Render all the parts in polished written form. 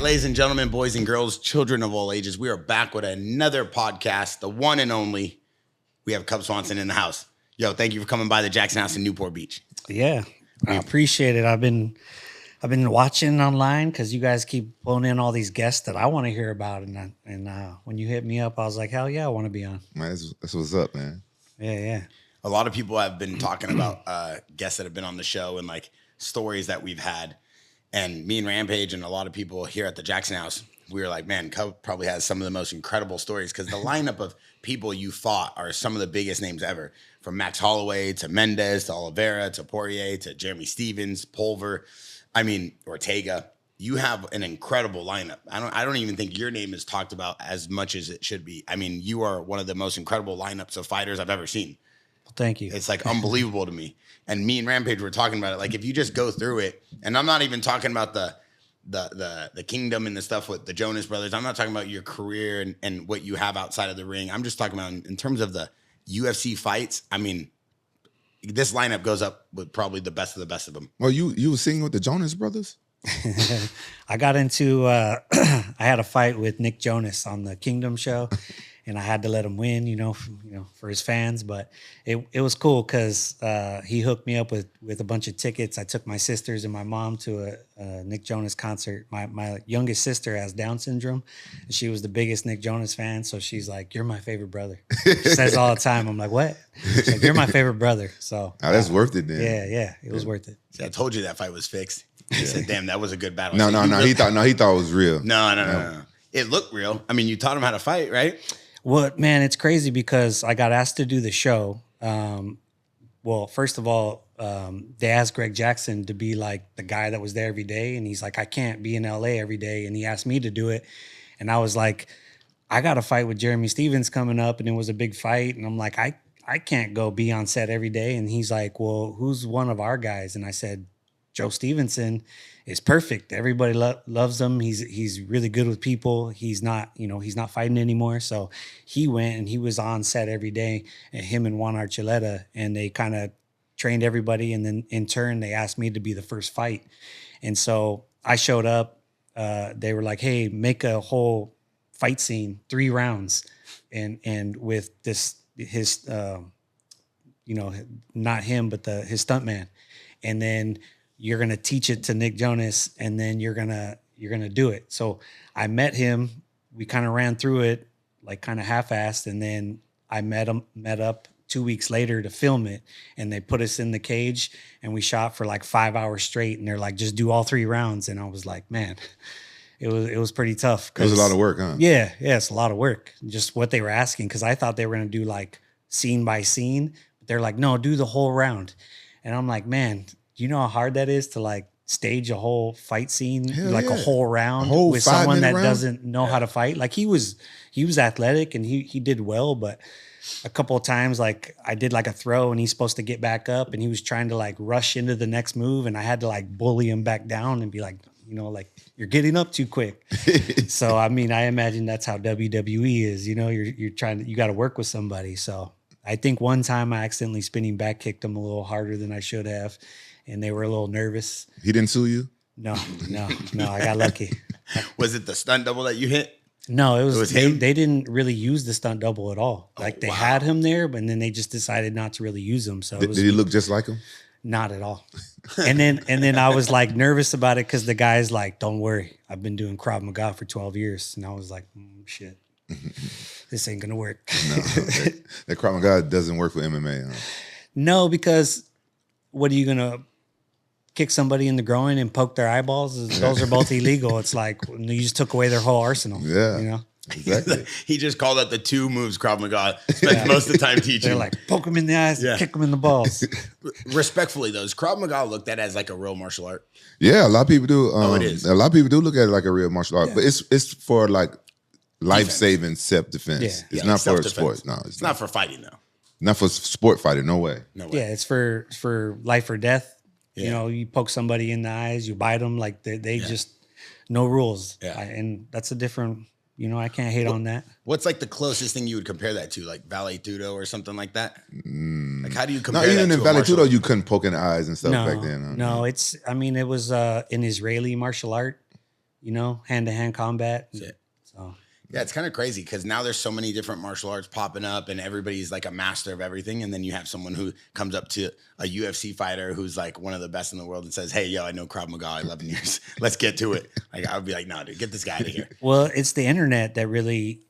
right, ladies and gentlemen, boys and girls, children of all ages, we are back with another podcast, the one and only. We have Cub Swanson in the house. Yo, thank you for coming by the JAXXON house in Newport Beach. Yeah, I appreciate it. I've been watching online because you guys keep pulling in all these guests that I want to hear about, and when you hit me up, I was like, hell yeah, I want to be on. Man, that's what's up, man. Yeah. A lot of people have been talking about guests that have been on the show and like stories that we've had. And me and Rampage and a lot of people here at the JAXXON house, we were like, man, Cub probably has some of the most incredible stories because the lineup of people you fought are some of the biggest names ever. From Max Holloway to Mendez to Oliveira to Poirier to Jeremy Stevens, Pulver, Ortega. You have an incredible lineup. I don't even think your name is talked about as much as it should be. I mean, you are one of the most incredible lineups of fighters I've ever seen. Thank you. It's like unbelievable to me. And me and Rampage were talking about it. Like if you just go through it, and I'm not even talking about the kingdom and the stuff with the Jonas brothers. I'm not talking about your career and what you have outside of the ring. I'm just talking about in terms of the UFC fights. I mean, this lineup goes up with probably the best of them. Well, you were singing with the Jonas brothers? I got into I had a fight with Nick Jonas on the Kingdom show. And I had to let him win, for his fans. But it was cool because he hooked me up with a bunch of tickets. I took my sisters and my mom to a Nick Jonas concert. My youngest sister has Down syndrome. And she was the biggest Nick Jonas fan. So she's like, "You're my favorite brother." She says all the time. I'm like, "What?" She's like, "You're my favorite brother." So that's worth it then. Yeah. It was worth it. See, I told you that fight was fixed. He said, "Damn, that was a good battle." No. He thought it was real. No. It looked real. I mean, you taught him how to fight, right? Well, man, it's crazy because I got asked to do the show. Well, first of all, they asked Greg Jackson to be like the guy that was there every day. And he's like, I can't be in LA every day. And he asked me to do it. And I was like, I got a fight with Jeremy Stevens coming up. And it was a big fight. And I'm like, I can't go be on set every day. And he's like, well, who's one of our guys? And I said, Joe Stevenson is perfect. Everybody loves him. He's really good with people. He's not fighting anymore. So he went and he was on set every day, and him and Juan Archuleta, and they kind of trained everybody. And then in turn, they asked me to be the first fight. And so I showed up. They were like, hey, make a whole fight scene, 3 rounds. And with his not him, but his stuntman. And then you're going to teach it to Nick Jonas, and then you're going to do it. So I met him. We kind of ran through it like kind of half-assed. And then I met up 2 weeks later to film it. And they put us in the cage and we shot for like 5 hours straight. And they're like, just do all 3 rounds. And I was like, man, it was pretty tough. It was a lot of work, huh? Yeah. It's a lot of work. Just what they were asking. Cause I thought they were going to do like scene by scene, but they're like, no, do the whole round. And I'm like, man, you know how hard that is to like stage a whole fight scene, a whole round with someone that doesn't know how to fight. Like he was athletic and he did well, but a couple of times like I did like a throw and he's supposed to get back up and he was trying to like rush into the next move and I had to like bully him back down and be like, like you're getting up too quick. So I mean, I imagine that's how WWE is. You got to work with somebody. So I think one time I accidentally spinning back kicked him a little harder than I should have. And they were a little nervous. He didn't sue you? No, I got lucky. Was it the stunt double that you hit? No, it was him? They didn't really use the stunt double at all. Like they had him there, but then they just decided not to really use him. So did he look just like him? Not at all. And then I was like nervous about it because the guy's like, don't worry, I've been doing Krav Maga for 12 years. And I was like, shit, this ain't gonna work. No, that Krav Maga doesn't work for MMA, huh? No, because what are you gonna kick somebody in the groin and poke their eyeballs? Those are both illegal. It's like you just took away their whole arsenal. Yeah, exactly. He just called out the 2 moves Krav Maga spent most of the time teaching. They're like, poke him in the eyes, kick him in the balls. Respectfully, though, is Krav Maga looked at as like a real martial art? Yeah, a lot of people do. It is. A lot of people do look at it like a real martial art, but it's for like life-saving self-defense. It's not for sports. No, it's not for fighting though. Not for sport fighting. No way. Yeah, it's for life or death. Yeah. You poke somebody in the eyes, you bite them. Like they just no rules. Yeah, and that's a different. I can't hate on that. What's like the closest thing you would compare that to, like Vale Tudo or something like that? Like how do you compare? No, even that in Vale Tudo, you couldn't poke in the eyes and stuff back then. No, it was an Israeli martial art. hand-to-hand combat. That's it. So yeah, it's kind of crazy because now there's so many different martial arts popping up and everybody's like a master of everything. And then you have someone who comes up to a UFC fighter who's like one of the best in the world and says, hey, yo, I know Krav Maga 11 years. Let's get to it. Like, I would be like, no, dude, get this guy out of here. Well, it's the internet that really,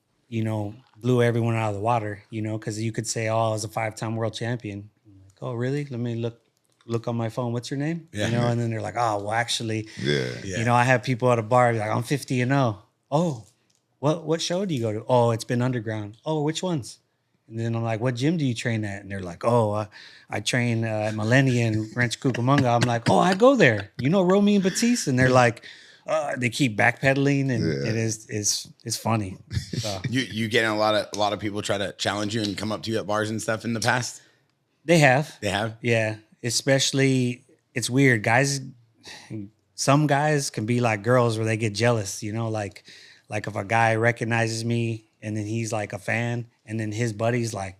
blew everyone out of the water, because you could say, oh, I was a 5-time world champion. I'm like, oh, really? Let me look on my phone. What's your name? Yeah. And then they're like, oh, well, actually, Yeah. I have people at a bar like, I'm 50-0. Oh, what show do you go to? Oh, it's been underground. Oh, which ones? And then I'm like, what gym do you train at? And they're like, oh, I train at Millennia and Ranch Cucamonga. I'm like, oh, I go there. Romy and Batiste? And they're like, they keep backpedaling, and it's funny. So. You getting a lot of people try to challenge you and come up to you at bars and stuff in the past? They have. Yeah. Especially, it's weird. Guys, some guys can be like girls where they get jealous, like if a guy recognizes me and then he's like a fan and then his buddy's like,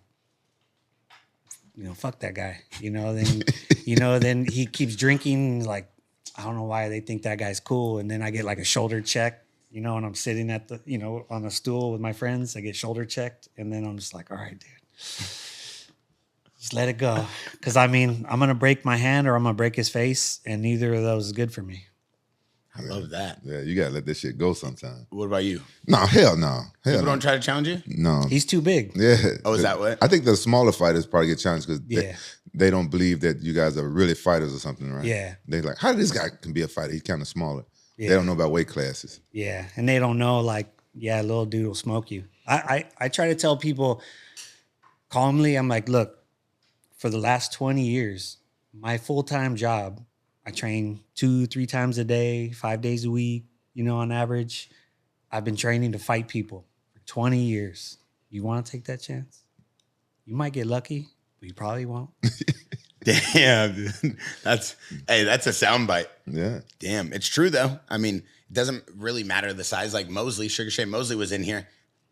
fuck that guy, then he keeps drinking. Like, I don't know why they think that guy's cool. And then I get like a shoulder check, and I'm sitting at the, on a stool with my friends. I get shoulder checked. And then I'm just like, all right, dude, just let it go. Cause I'm going to break my hand or I'm going to break his face. And neither of those is good for me. I love that. Yeah, you gotta let this shit go sometime. What about you? No, hell no. People don't try to challenge you? No. He's too big. Yeah. Oh, is that what? I think the smaller fighters probably get challenged because they don't believe that you guys are really fighters or something, right? Yeah. They're like, how this guy can be a fighter? He's kind of smaller. Yeah. They don't know about weight classes. Yeah. And they don't know, like, little dude will smoke you. I try to tell people calmly, I'm like, look, for the last 20 years, my full-time job, I train 2-3 times a day, 5 days a week, on average. I've been training to fight people for 20 years. You want to take that chance? You might get lucky, but you probably won't. Damn, dude. That's a soundbite. Yeah. Damn. It's true, though. It doesn't really matter the size. Like Mosley, Sugar Shane Mosley was in here.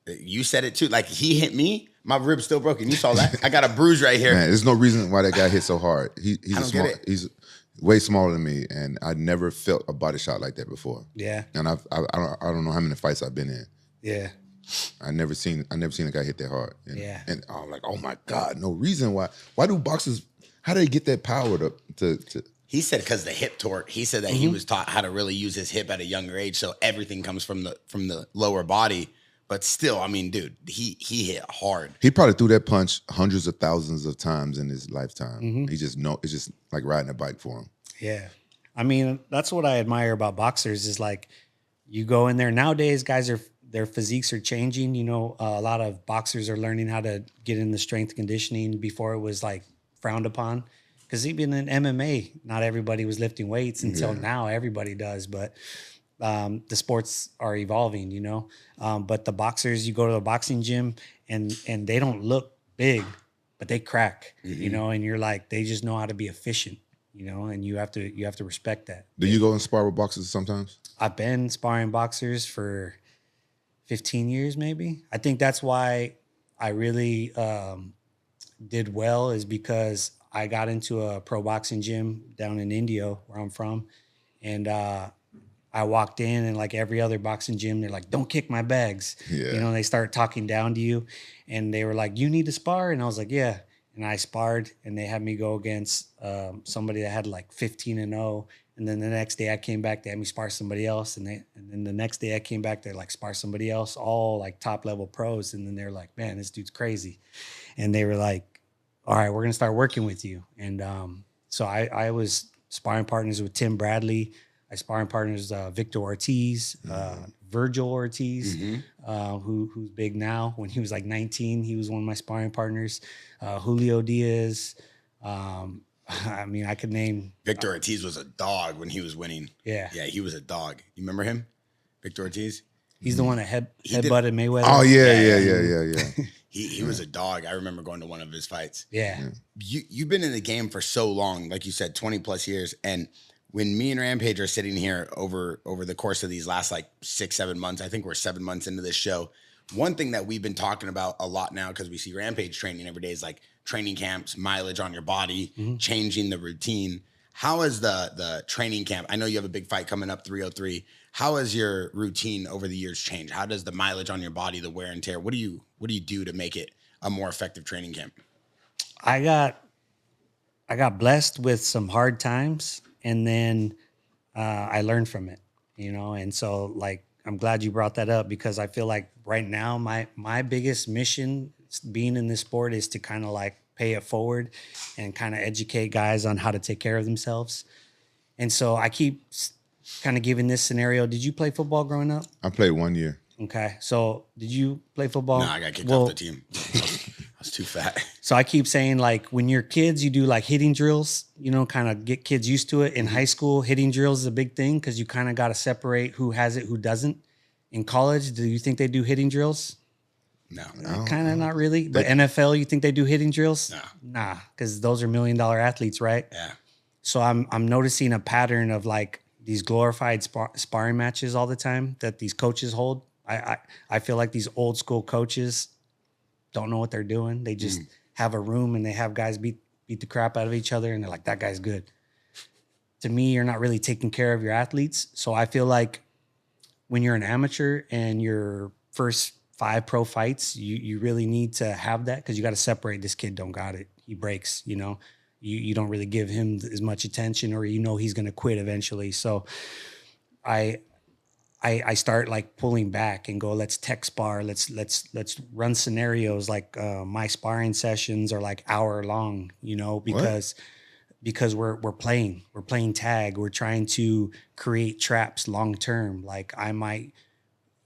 You said it, too. Like, he hit me. My rib's still broken. You saw that? I got a bruise right here. Man, there's no reason why that guy hit so hard. He's way smaller than me, and I never felt a body shot like that before. Yeah. And I don't know how many fights I've been in. Yeah. I never seen a guy hit that hard. And, Yeah. And I'm like, oh my God, no reason why. Why do boxers? How do they get that power to? He said because the hip torque. He said that he was taught how to really use his hip at a younger age, so everything comes from the lower body. But still, dude, he hit hard. He probably threw that punch hundreds of thousands of times in his lifetime. He just it's just like riding a bike for him. Yeah. That's what I admire about boxers is like you go in there. Nowadays, guys their physiques are changing. A lot of boxers are learning how to get in the strength conditioning. Before it was like frowned upon. Because even in MMA, not everybody was lifting weights until now. Everybody does, but the sports are evolving, but the boxers, you go to the boxing gym and they don't look big, but they crack, and you're like, they just know how to be efficient, and you have to respect that. Do you go and spar with boxers sometimes? I've been sparring boxers for 15 years, maybe. I think that's why I really did well is because I got into a pro boxing gym down in India where I'm from. And I walked in and like every other boxing gym, they're like, don't kick my bags. Yeah. They start talking down to you and they were like, you need to spar? And I was like, yeah. And I sparred and they had me go against somebody that had like 15-0. And then the next day I came back, they had me spar somebody else. And then the next day I came back, they're like, spar somebody else, all like top level pros. And then they're like, man, this dude's crazy. And they were like, all right, we're going to start working with you. And so I was sparring partners with Tim Bradley. I sparring partners Victor Ortiz, Virgil Ortiz, who's big now. When he was like 19, he was one of my sparring partners. Julio Diaz. I could name. Victor Ortiz was a dog when he was winning. Yeah. Yeah, he was a dog. You remember him? Victor Ortiz? He's the one that headbutted Mayweather. Oh, yeah. He was a dog. I remember going to one of his fights. Yeah. You've been in the game for so long, like you said, 20 plus years. And when me and Rampage are sitting here over the course of these last like 6-7 months, I think we're 7 months into this show. One thing that we've been talking about a lot now, because we see Rampage training every day, is like training camps, mileage on your body, changing the routine. How is the training camp? I know you have a big fight coming up, 303. How has your routine over the years changed? How does the mileage on your body, the wear and tear, what do you do to make it a more effective training camp? I got blessed with some hard times, and then I learned from it, you know. And so, like, I'm glad you brought that up, because I feel like right now my biggest mission being in this sport is to kind of like pay it forward and kind of educate guys on how to take care of themselves. And so I keep kind of giving this scenario. Did you play football growing up? I played 1 year. Okay. So did you play football? No, I got kicked off the team. I was too fat. So I keep saying, like, when you're kids, you do like hitting drills, you know, kind of get kids used to it. In high school, hitting drills is a big thing because you kind of got to separate who has it, who doesn't. In college, do you think they do hitting drills? No. Kind of not really. But NFL, you think they do hitting drills? No. Nah, because those are $1 million athletes, right? Yeah. So I'm noticing a pattern of like these glorified sparring matches all the time that these coaches hold. I feel like these old school coaches don't know what they're doing. They just have a room and they have guys beat the crap out of each other, and they're like, that guy's good. To me, you're not really taking care of your athletes. So I feel like when you're an amateur and your first 5 pro fights, you really need to have that, because you got to separate. This kid don't got it. He breaks, you know. You don't really give him as much attention, or you know he's going to quit eventually. So I start like pulling back and go, let's tech spar. Let's run scenarios. Like my sparring sessions are like hour long, you know, because we're playing tag. We're trying to create traps long term. Like I might,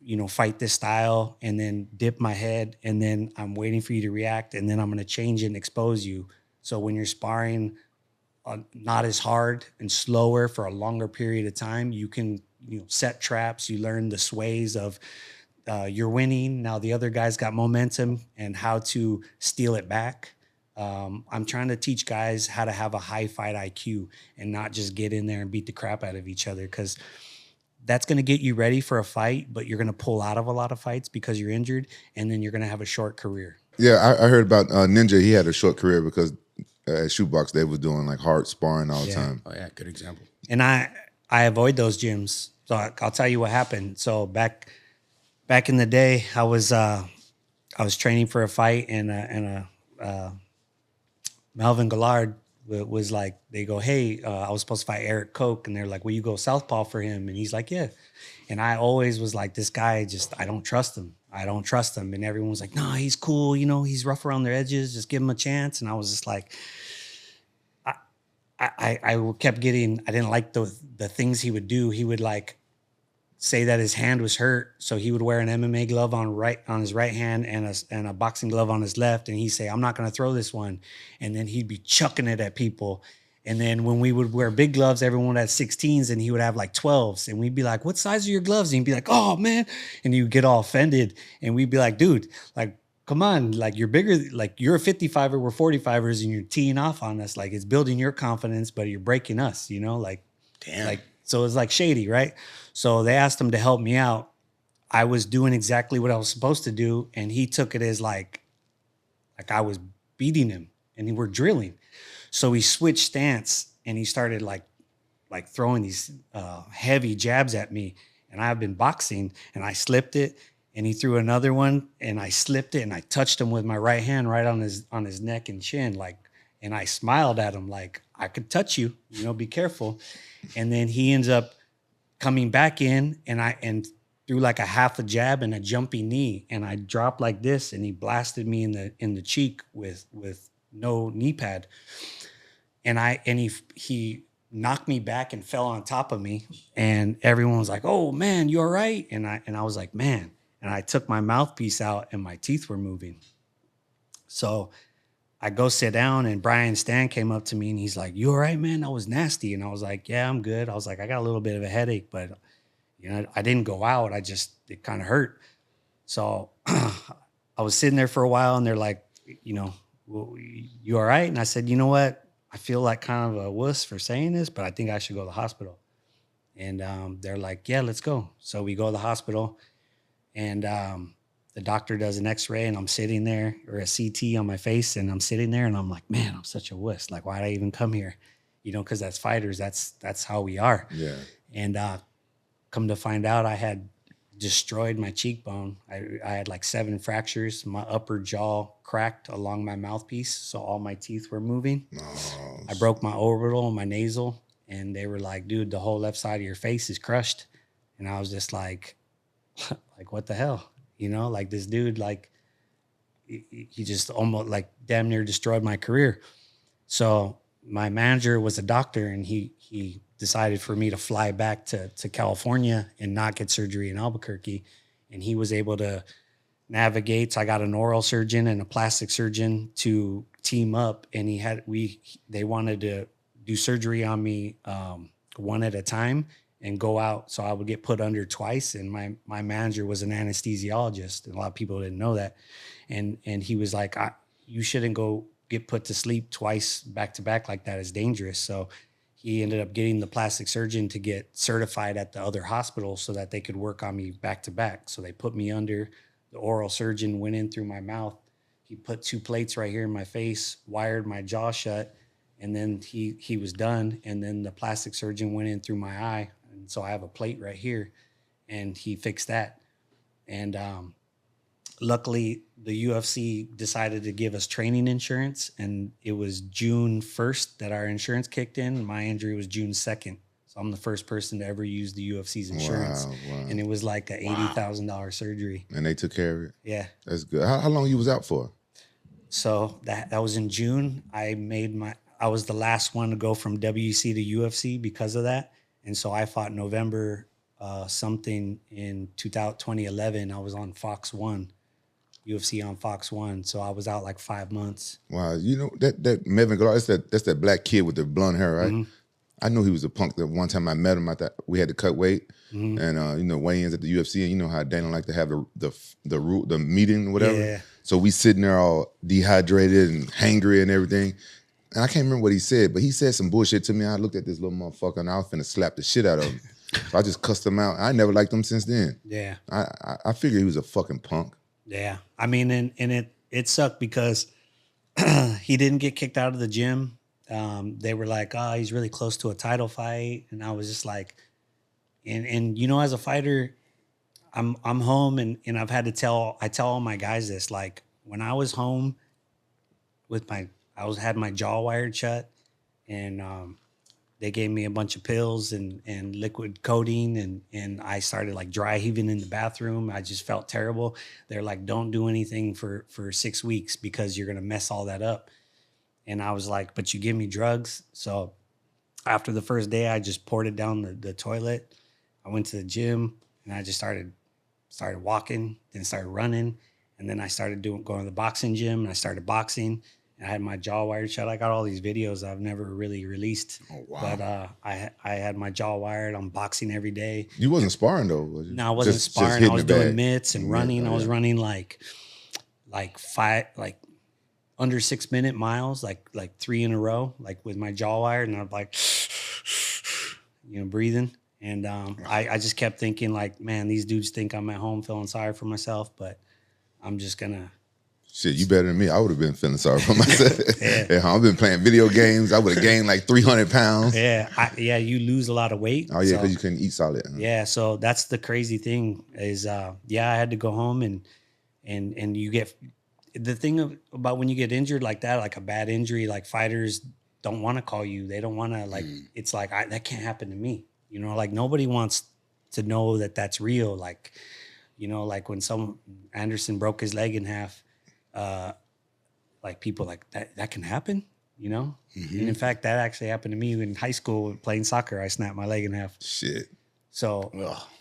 you know, fight this style and then dip my head, and then I'm waiting for you to react, and then I'm going to change it and expose you. So when you're sparring not as hard and slower for a longer period of time, you can, you know, set traps. You learn the sways of you're winning. Now the other guy's got momentum, and how to steal it back. I'm trying to teach guys how to have a high fight IQ and not just get in there and beat the crap out of each other, because that's going to get you ready for a fight, but you're going to pull out of a lot of fights because you're injured, and then you're going to have a short career. Yeah, I heard about Ninja. He had a short career because at Shootbox they were doing like hard sparring all the time. Oh yeah, good example. And I avoid those gyms. So I'll tell you what happened. So back in the day, I was training for a fight, and Melvin Gillard was like, they go, hey, I was supposed to fight Eric Koch, and they're like, will you go southpaw for him? And he's like, yeah. And I always was like, this guy, I don't trust him. And everyone was like, no, he's cool. You know, he's rough around their edges. Just give him a chance. And I was just like, I kept getting, I didn't like the things he would do. He would like say that his hand was hurt, so he would wear an MMA glove on his right hand and a boxing glove on his left, and he'd say, I'm not going to throw this one. And then he'd be chucking it at people. And then when we would wear big gloves, everyone had 16s, and he would have like 12s. And we'd be like, what size are your gloves? And he'd be like, oh, man. And he'd get all offended. And we'd be like, dude, like, come on, like, you're bigger. Like, you're a 55er, we're 45ers, and you're teeing off on us. Like, it's building your confidence, but you're breaking us, you know? Like, damn. Like, so it's like shady, right? So they asked him to help me out. I was doing exactly what I was supposed to do, and he took it as like I was beating him, and we're drilling. So he switched stance, and he started like throwing these heavy jabs at me. And I've been boxing, and I slipped it, and he threw another one, and I slipped it, and I touched him with my right hand right on his neck and chin, like, and I smiled at him like, I could touch you, you know, be careful. And then he ends up coming back in, and threw like a half a jab and a jumping knee, and I dropped like this, and he blasted me in the cheek with no knee pad. And he knocked me back and fell on top of me, and everyone was like, oh man, you all right? And I was like, man. And I took my mouthpiece out, and my teeth were moving. So I go sit down, and Brian Stan came up to me, and he's like, you all right, man? That was nasty. And I was like, yeah, I'm good. I was like, I got a little bit of a headache, but you know, I didn't go out. It kind of hurt. So I was sitting there for a while, and they're like, you know, well, you all right? And I said, you know what? I feel like kind of a wuss for saying this, but I think I should go to the hospital. And they're like, yeah, let's go. So we go to the hospital, and the doctor does an x-ray, and I'm sitting there, or a CT on my face, and I'm sitting there, and I'm like, man, I'm such a wuss. Like, why did I even come here? because as fighters, that's how we are. Yeah. And come to find out, I had destroyed my cheekbone. I had like 7 fractures. My upper jaw cracked along my mouthpiece, so all my teeth were moving. Oh, I broke my orbital and my nasal, and they were like, dude, the whole left side of your face is crushed. And I was just like what the hell? Like this dude, like he just almost like damn near destroyed my career. So my manager was a doctor, and he decided for me to fly back to California and not get surgery in Albuquerque. And he was able to navigate. So I got an oral surgeon and a plastic surgeon to team up, and they wanted to do surgery on me one at a time and go out. So I would get put under twice. And my manager was an anesthesiologist, and a lot of people didn't know that. And he was like, you shouldn't go get put to sleep twice back to back like that. Is dangerous. So he ended up getting the plastic surgeon to get certified at the other hospital so that they could work on me back to back. So they put me under. The oral surgeon went in through my mouth. He put 2 plates right here in my face, wired my jaw shut, and then he was done. And then the plastic surgeon went in through my eye. And so I have a plate right here, and he fixed that. And luckily, the UFC decided to give us training insurance, and it was June 1st that our insurance kicked in. My injury was June 2nd. So I'm the first person to ever use the UFC's insurance. Wow. And it was like a $80,000 surgery. And they took care of it? Yeah. That's good. How long you was out for? So that was in June. I was the last one to go from WEC to UFC because of that. And so I fought November something in 2011. I was on Fox 1. UFC on Fox 1, so I was out like 5 months. Wow, that Melvin Gillard, that's that black kid with the blonde hair, right? Mm-hmm. I knew he was a punk. The one time I met him, I thought we had to cut weight, and weigh-ins at the UFC, and you know how Dana like to have the meeting, whatever. Yeah. So we sitting there all dehydrated and hangry and everything, and I can't remember what he said, but he said some bullshit to me. I looked at this little motherfucker, and I was finna slap the shit out of him. So I just cussed him out. I never liked him since then. Yeah, I figured he was a fucking punk. Yeah. I mean, and it sucked because he didn't get kicked out of the gym. They were like, oh, he's really close to a title fight. And I was just like, and as a fighter, I'm home and I've had to tell all my guys this, like when I was home with had my jaw wired shut, and they gave me a bunch of pills and liquid codeine, and I started like dry heaving in the bathroom. I just felt terrible. They're like, don't do anything for 6 weeks because you're going to mess all that up. And I was like, but you give me drugs. So after the first day, I just poured it down the toilet. I went to the gym and I just started walking, then started running. And then I started going to the boxing gym, and I started boxing. I had my jaw wired shut. I got all these videos I've never really released. Oh, wow. But I had my jaw wired. I'm boxing every day. You wasn't sparring though, was you? No, I wasn't sparring. I was doing mitts and running. I was running like under 6 minute miles, like 3 in a row, like with my jaw wired, and I'm like, breathing. And I just kept thinking like, man, these dudes think I'm at home feeling sorry for myself, but I'm just gonna. Shit, you better than me. I would have been feeling sorry for myself. Yeah. I've been playing video games. I would have gained like 300 pounds. Yeah, you lose a lot of weight. Oh, yeah, because you couldn't eat solid. Huh? Yeah, so that's the crazy thing is, I had to go home and you get, the thing about when you get injured like that, like a bad injury, like fighters don't want to call you. They don't want to it's like, that can't happen to me. Like nobody wants to know that that's real. Like, like when Anderson broke his leg in half, like people like that can happen, And in fact, that actually happened to me in high school playing soccer. I snapped my leg in half. Shit. So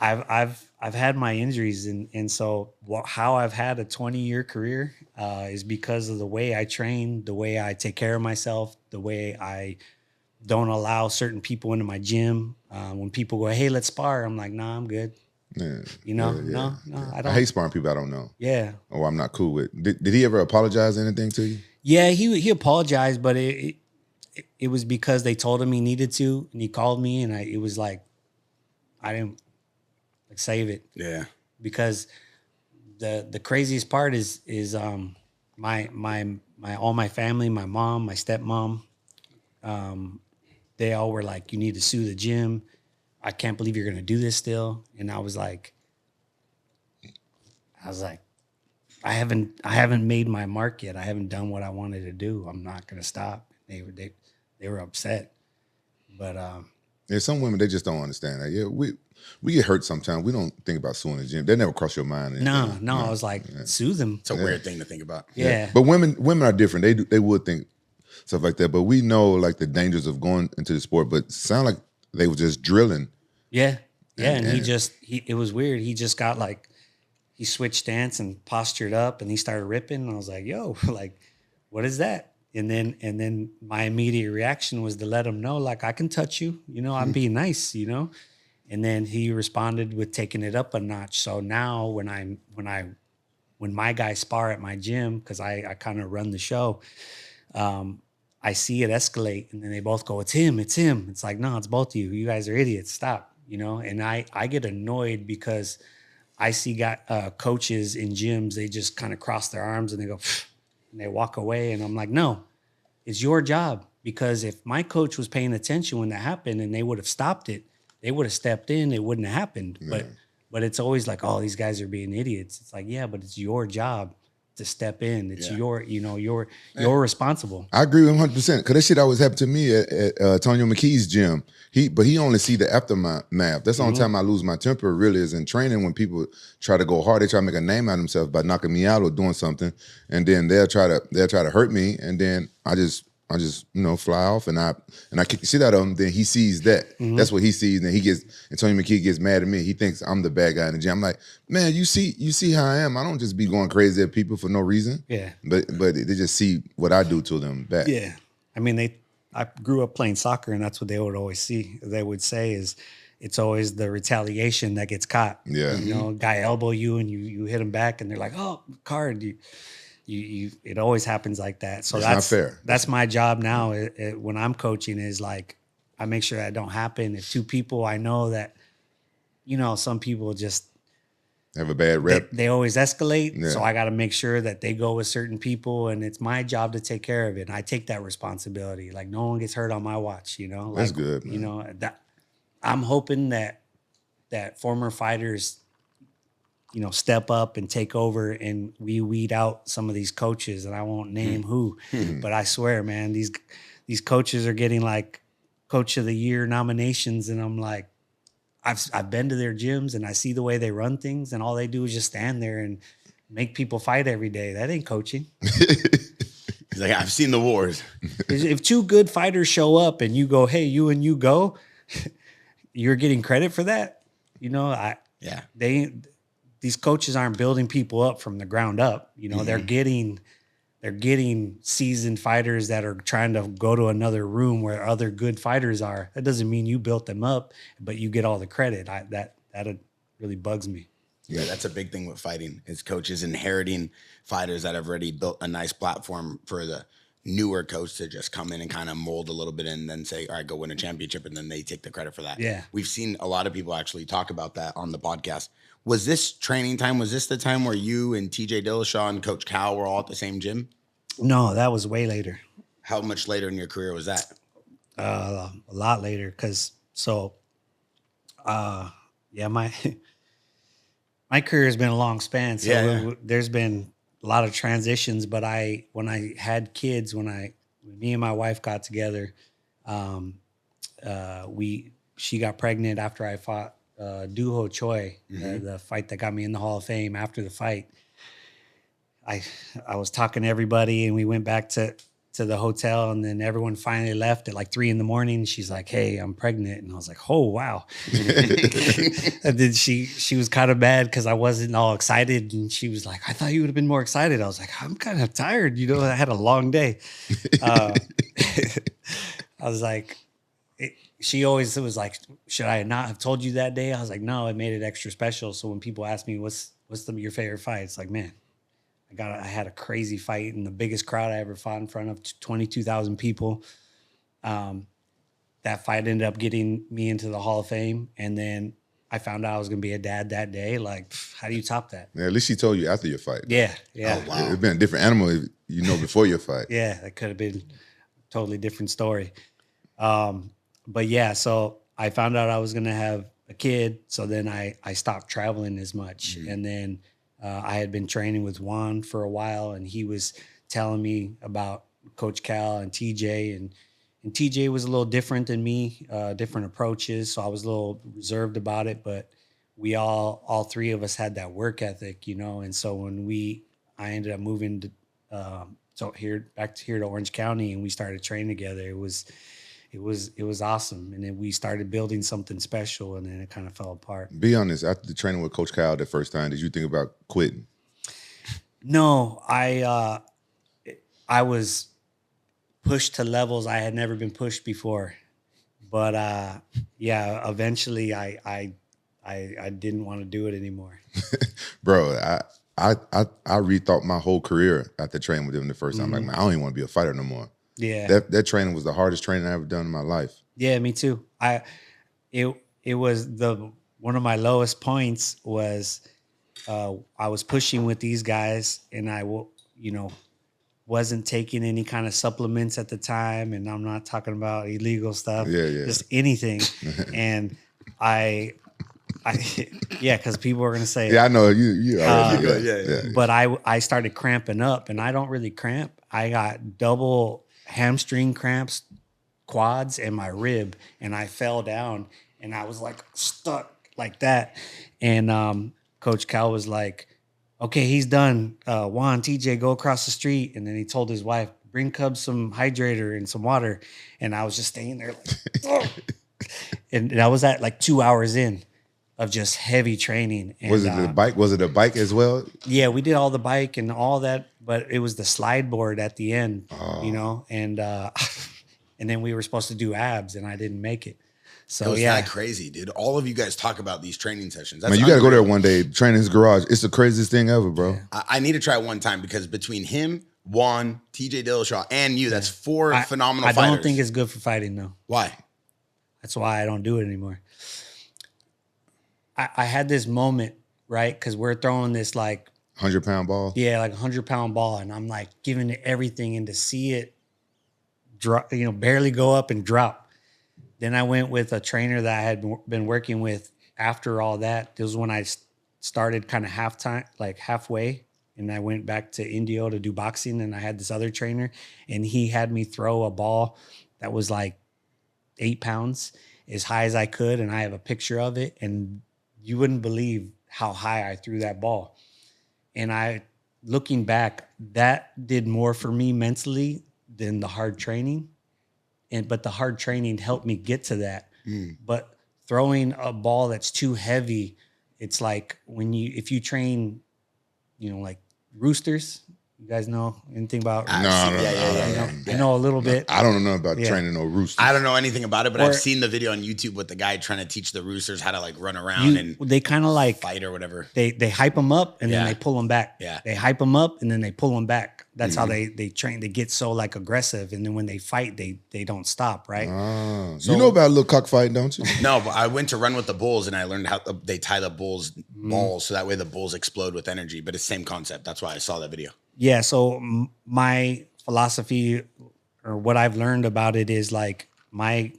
I've had my injuries, and so how I've had a 20-year career is because of the way I train, the way I take care of myself, the way I don't allow certain people into my gym. When people go, hey, let's spar, I'm like, nah, I'm good. Yeah, No, I don't. I hate sparring people I don't know. Yeah. Or I'm not cool with. Did he ever apologize anything to you? Yeah, he apologized, but it was because they told him he needed to, and he called me, and it was like, I didn't save it. Yeah. Because the craziest part is my all my family, my mom, my stepmom, they all were like, you need to sue the gym. I can't believe you're going to do this still. And I was like, I haven't made my mark yet. I haven't done what I wanted to do. I'm not going to stop. They were upset. But there's some women, they just don't understand that. Yeah, we get hurt sometimes. We don't think about suing the gym. They never cross your mind. No. I was like, sue them. It's a weird thing to think about. Yeah. But women are different. They would think stuff like that. But we know like the dangers of going into the sport. But it sound like they were just drilling. Yeah. And it was weird. He just got like, he switched stance and postured up and he started ripping. And I was like, yo, like, what is that? And then my immediate reaction was to let him know, like, I can touch you, I'm being nice, And then he responded with taking it up a notch. So now when my guys spar at my gym, because I kind of run the show, I see it escalate, and then they both go, it's him. It's like, no, it's both of you. You guys are idiots. Stop, And I get annoyed because I see coaches in gyms, they just kind of cross their arms and they go, and they walk away. And I'm like, no, it's your job. Because if my coach was paying attention when that happened and they would have stopped it, they would have stepped in, it wouldn't have happened. Yeah. But it's always like, oh, these guys are being idiots. It's like, yeah, but it's your job to step in. It's you're responsible. I agree with 100%. Because that shit always happened to me at Tonio McKee's gym. He only see the aftermath. That's the only time I lose my temper really is in training when people try to go hard. They try to make a name out of themselves by knocking me out or doing something. And then they'll try to hurt me. And then I just fly off and I kick the shit out of him. Then he sees that. That's what he sees. And Antonio McKee gets mad at me. He thinks I'm the bad guy in the gym. I'm like, man, you see how I am. I don't just be going crazy at people for no reason. Yeah. But they just see what I do to them back. Yeah. I mean, I grew up playing soccer, and that's what they would always see. They would say is it's always the retaliation that gets caught. Yeah. Guy elbow you and you hit him back and they're like, oh, card. It always happens like that. So that's not fair. That's my job now. When I'm coaching is like, I make sure that don't happen. If two people I know that, some people just have a bad rep. They always escalate. Yeah. So I got to make sure that they go with certain people, and it's my job to take care of it. And I take that responsibility. Like no one gets hurt on my watch, That's good, man. That I'm hoping that former fighters, step up and take over, and we weed out some of these coaches, and I won't name who, but I swear, man, these coaches are getting like Coach of the Year nominations, and I'm like, I've been to their gyms and I see the way they run things, and all they do is just stand there and make people fight every day. That ain't coaching. He's like, I've seen the wars. If two good fighters show up and you go, hey, you and you go, you're getting credit for that. These coaches aren't building people up from the ground up. They're getting seasoned fighters that are trying to go to another room where other good fighters are. That doesn't mean you built them up, but you get all the credit. That really bugs me. Yeah, that's a big thing with fighting is coaches inheriting fighters that have already built a nice platform for the newer coach to just come in and kind of mold a little bit and then say, all right, go win a championship. And then they take the credit for that. Yeah. We've seen a lot of people actually talk about that on the podcast. Was this training time? Was this the time where you and TJ Dillashaw and Coach Cal were all at the same gym? No, that was way later. How much later in your career was that? A lot later. My career has been a long span. So there's been a lot of transitions, but when I had kids, when me and my wife got together, she got pregnant after I fought Duho Choi, the fight that got me in the Hall of Fame. After the fight, I was talking to everybody, and we went back to the hotel, and then everyone finally left at like 3 a.m. She's like, hey, I'm pregnant. And I was like, oh, wow. And then she was kind of mad because I wasn't all excited. And she was like, I thought you would have been more excited. I was like, I'm kind of tired. I had a long day. I was like, she always was like, should I not have told you that day? I was like, no, it made it extra special. So when people ask me, what's your favorite fight? It's like, man, I had a crazy fight in the biggest crowd I ever fought in front of 22,000 people. That fight ended up getting me into the Hall of Fame. And then I found out I was going to be a dad that day. Like, how do you top that? Yeah, at least she told you after your fight. Yeah. Oh, wow. It'd been a different animal, before your fight. Yeah, that could have been a totally different story. but yeah, so I found out I was going to have a kid. So then I stopped traveling as much. And then I had been training with Juan for a while, and he was telling me about Coach Cal and TJ. And TJ was a little different than me, different approaches. So I was a little reserved about it, but we all three of us had that work ethic, you know? And so when I ended up moving to, back to here to Orange County, and we started training together. It was awesome. And then we started building something special, and then it kind of fell apart. Be honest, after the training with Coach Kyle the first time, did you think about quitting? No, I was pushed to levels I had never been pushed before. But yeah, eventually I didn't want to do it anymore. Bro, I rethought my whole career after training with him the first time. Like, man, I don't even want to be a fighter no more. Yeah. That training was the hardest training I ever done in my life. Yeah, me too. It was one of my lowest points was I was pushing with these guys, and I wasn't taking any kind of supplements at the time, and I'm not talking about illegal stuff. Yeah. Just anything. And yeah, because people are gonna say, yeah, I know you already yeah. But I started cramping up, and I don't really cramp. I got double hamstring cramps, quads, and my rib, and I fell down, and I was like stuck like that. And Coach Cal was like, "Okay, he's done. Juan, TJ, go across the street." And then he told his wife, "Bring Cub some hydrator and some water." And I was just staying there, like, oh. And I was at like 2 hours in of just heavy training. And, was it the bike? Was it a bike as well? Yeah, we did all the bike and all that, but it was the slide board at the end, you know, and then we were supposed to do abs, and I didn't make it. So yeah, that crazy, dude. All of you guys talk about these training sessions. That's man, you got to go there one day, train in his garage. It's the craziest thing ever, bro. Yeah. I need to try it one time, because between him, Juan, TJ Dillashaw, and you, that's four phenomenal fighters. I don't think it's good for fighting, though. Why? That's why I don't do it anymore. I had this moment, right? Because we're throwing this like 100-pound ball. Yeah, like 100-pound ball, and I'm like giving it everything, and to see it drop, barely go up and drop. Then I went with a trainer that I had been working with after all that. This was when I started kind of halfway, and I went back to Indio to do boxing, and I had this other trainer, and he had me throw a ball that was like 8 pounds as high as I could, and I have a picture of it, and you wouldn't believe how high I threw that ball. And looking back, that did more for me mentally than the hard training. But the hard training helped me get to that. But throwing a ball that's too heavy, it's like if you train, like roosters. You guys know anything about? No. I know a little bit. I don't know about training no roosters. I don't know anything about it, but I've seen the video on YouTube with the guy trying to teach the roosters how to like run around and they kind of like fight or whatever. They hype them up and then they pull them back. Yeah, they hype them up and then they pull them back. That's how they train. They get so like aggressive, and then when they fight, they don't stop. Right? So you know about a little cockfighting, don't you? No, but I went to run with the bulls, and I learned how they tie the bulls' balls so that way the bulls explode with energy. But it's the same concept. That's why I saw that video. Yeah. So my philosophy, or what I've learned about it, is like my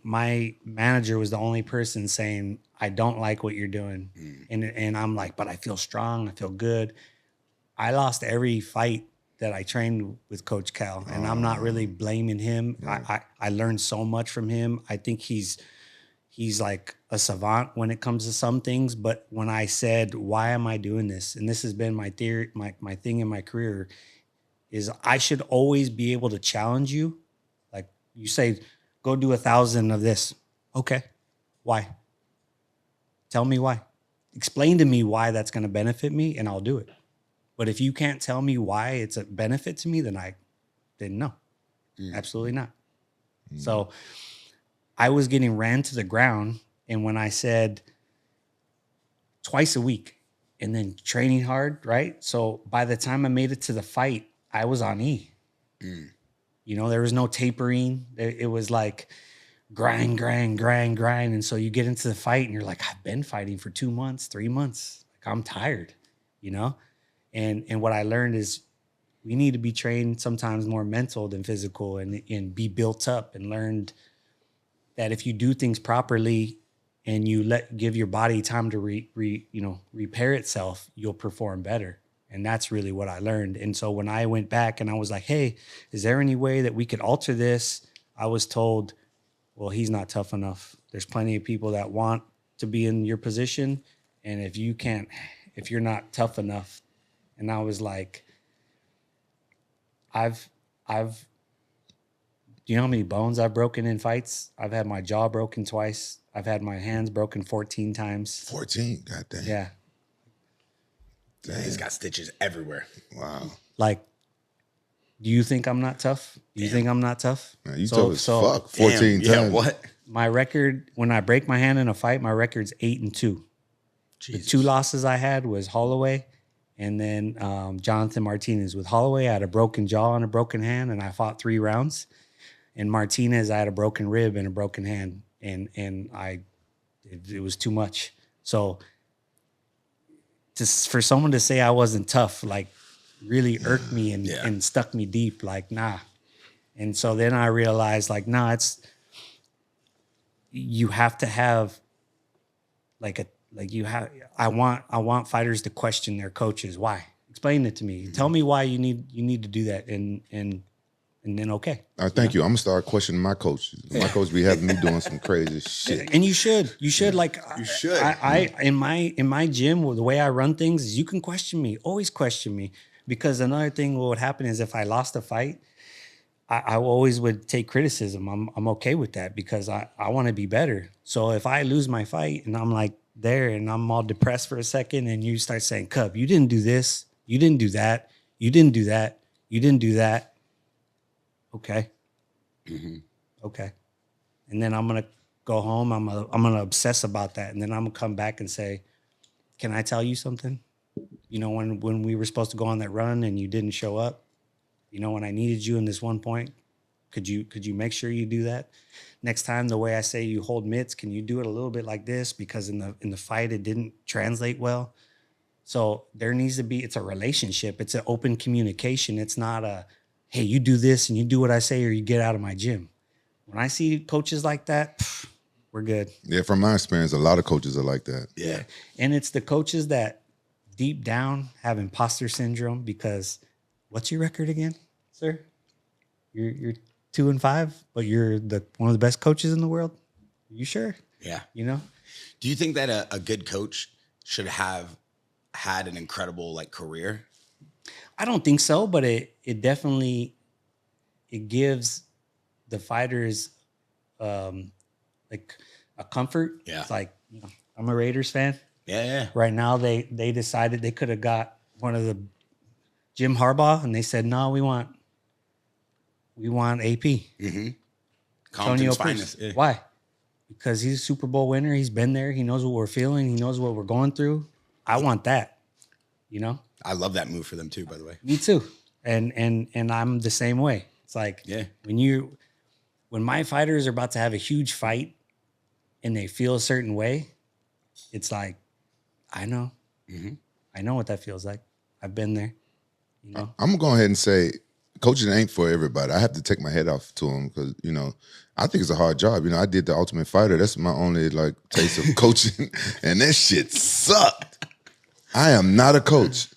manager was the only person saying, "I don't like what you're doing," and I'm like, "But I feel strong. I feel good." I lost every fight that I trained with Coach Cal, and I'm not really blaming him. I learned so much from him. I think he's like a savant when it comes to some things. But when I said, "Why am I doing this?" and this has been my theory, my thing in my career, is I should always be able to challenge you. Like you say, go do 1,000 of this. Okay, why? Tell me why. Explain to me why that's going to benefit me, and I'll do it. But if you can't tell me why it's a benefit to me, then no, absolutely not. So I was getting ran to the ground. And when I said twice a week and then training hard, right? So by the time I made it to the fight, I was on E. There was no tapering. It was like grind. And so you get into the fight and you're like, I've been fighting for 2 months, 3 months. Like, I'm tired, And what I learned is we need to be trained sometimes more mental than physical, and be built up and learned that if you do things properly and you give your body time to repair itself, you'll perform better. And that's really what I learned. And so when I went back and I was like, hey, is there any way that we could alter this? I was told, well, he's not tough enough. There's plenty of people that want to be in your position. And if you're not tough enough. And I was like, do you know how many bones I've broken in fights? I've had my jaw broken twice. I've had my hands broken 14 times. 14? God damn. Yeah. Damn. He's got stitches everywhere. Wow. Like, do you think I'm not tough? Do you think I'm not tough? Man, you tough as fuck. 14 times. Yeah, what? My record, when I break my hand in a fight, my record's 8-2. Jesus. The 2 losses I had was Holloway and then Jonathan Martinez. With Holloway, I had a broken jaw and a broken hand, and I fought 3 rounds. And Martinez, I had a broken rib and a broken hand, and it was too much. So for someone to say I wasn't tough, like, really irked me and stuck me deep. Like, nah. And so then I realized, like, nah, you have to have I want fighters to question their coaches. Why? Explain it to me. Tell me why you need to do that. And then okay. Thank you. I'm gonna start questioning my coach. My coach be having me doing some crazy shit. And you should. You should. I in my gym, the way I run things is you can question me. Always question me. Because another thing what would happen is if I lost a fight, I always would take criticism. I'm okay with that because I want to be better. So if I lose my fight and I'm like there and I'm all depressed for a second and you start saying, Cub, you didn't do this, you didn't do that, you didn't do that, you didn't do that. Okay. Mm-hmm. Okay. And then I'm gonna go home. I'm gonna obsess about that. And then I'm gonna come back and say, can I tell you something? You know, when we were supposed to go on that run and you didn't show up, you know, when I needed you in this one point, could you make sure you do that? Next time, the way I say you hold mitts, can you do it a little bit like this? Because in the fight, it didn't translate well. So there needs to be, it's a relationship. It's an open communication. It's not a, hey, you do this and you do what I say or you get out of my gym. When I see coaches like that, we're good. Yeah, from my experience, a lot of coaches are like that. Yeah. And it's the coaches that deep down have imposter syndrome because what's your record again, sir? You're 2-5, but you're one of the best coaches in the world. Are you sure? Yeah. You know? Do you think that a good coach should have had an incredible career? I don't think so, but it definitely gives the fighters like a comfort. Yeah. It's like, I'm a Raiders fan. Yeah. Right now they decided they could have got one of the Jim Harbaugh and they said, no, we want AP. Mm-hmm. Antonio Finest. Pierce. Yeah. Why? Because he's a Super Bowl winner. He's been there. He knows what we're feeling. He knows what we're going through. I want that, I love that move for them too, by the way. Me too. And I'm the same way. It's like when my fighters are about to have a huge fight and they feel a certain way, it's like, I know. Mm-hmm. I know what that feels like. I've been there. I'm gonna go ahead and say coaching ain't for everybody. I have to take my head off to them because, I think it's a hard job. I did the Ultimate Fighter. That's my only taste of coaching, and that shit sucked. I am not a coach.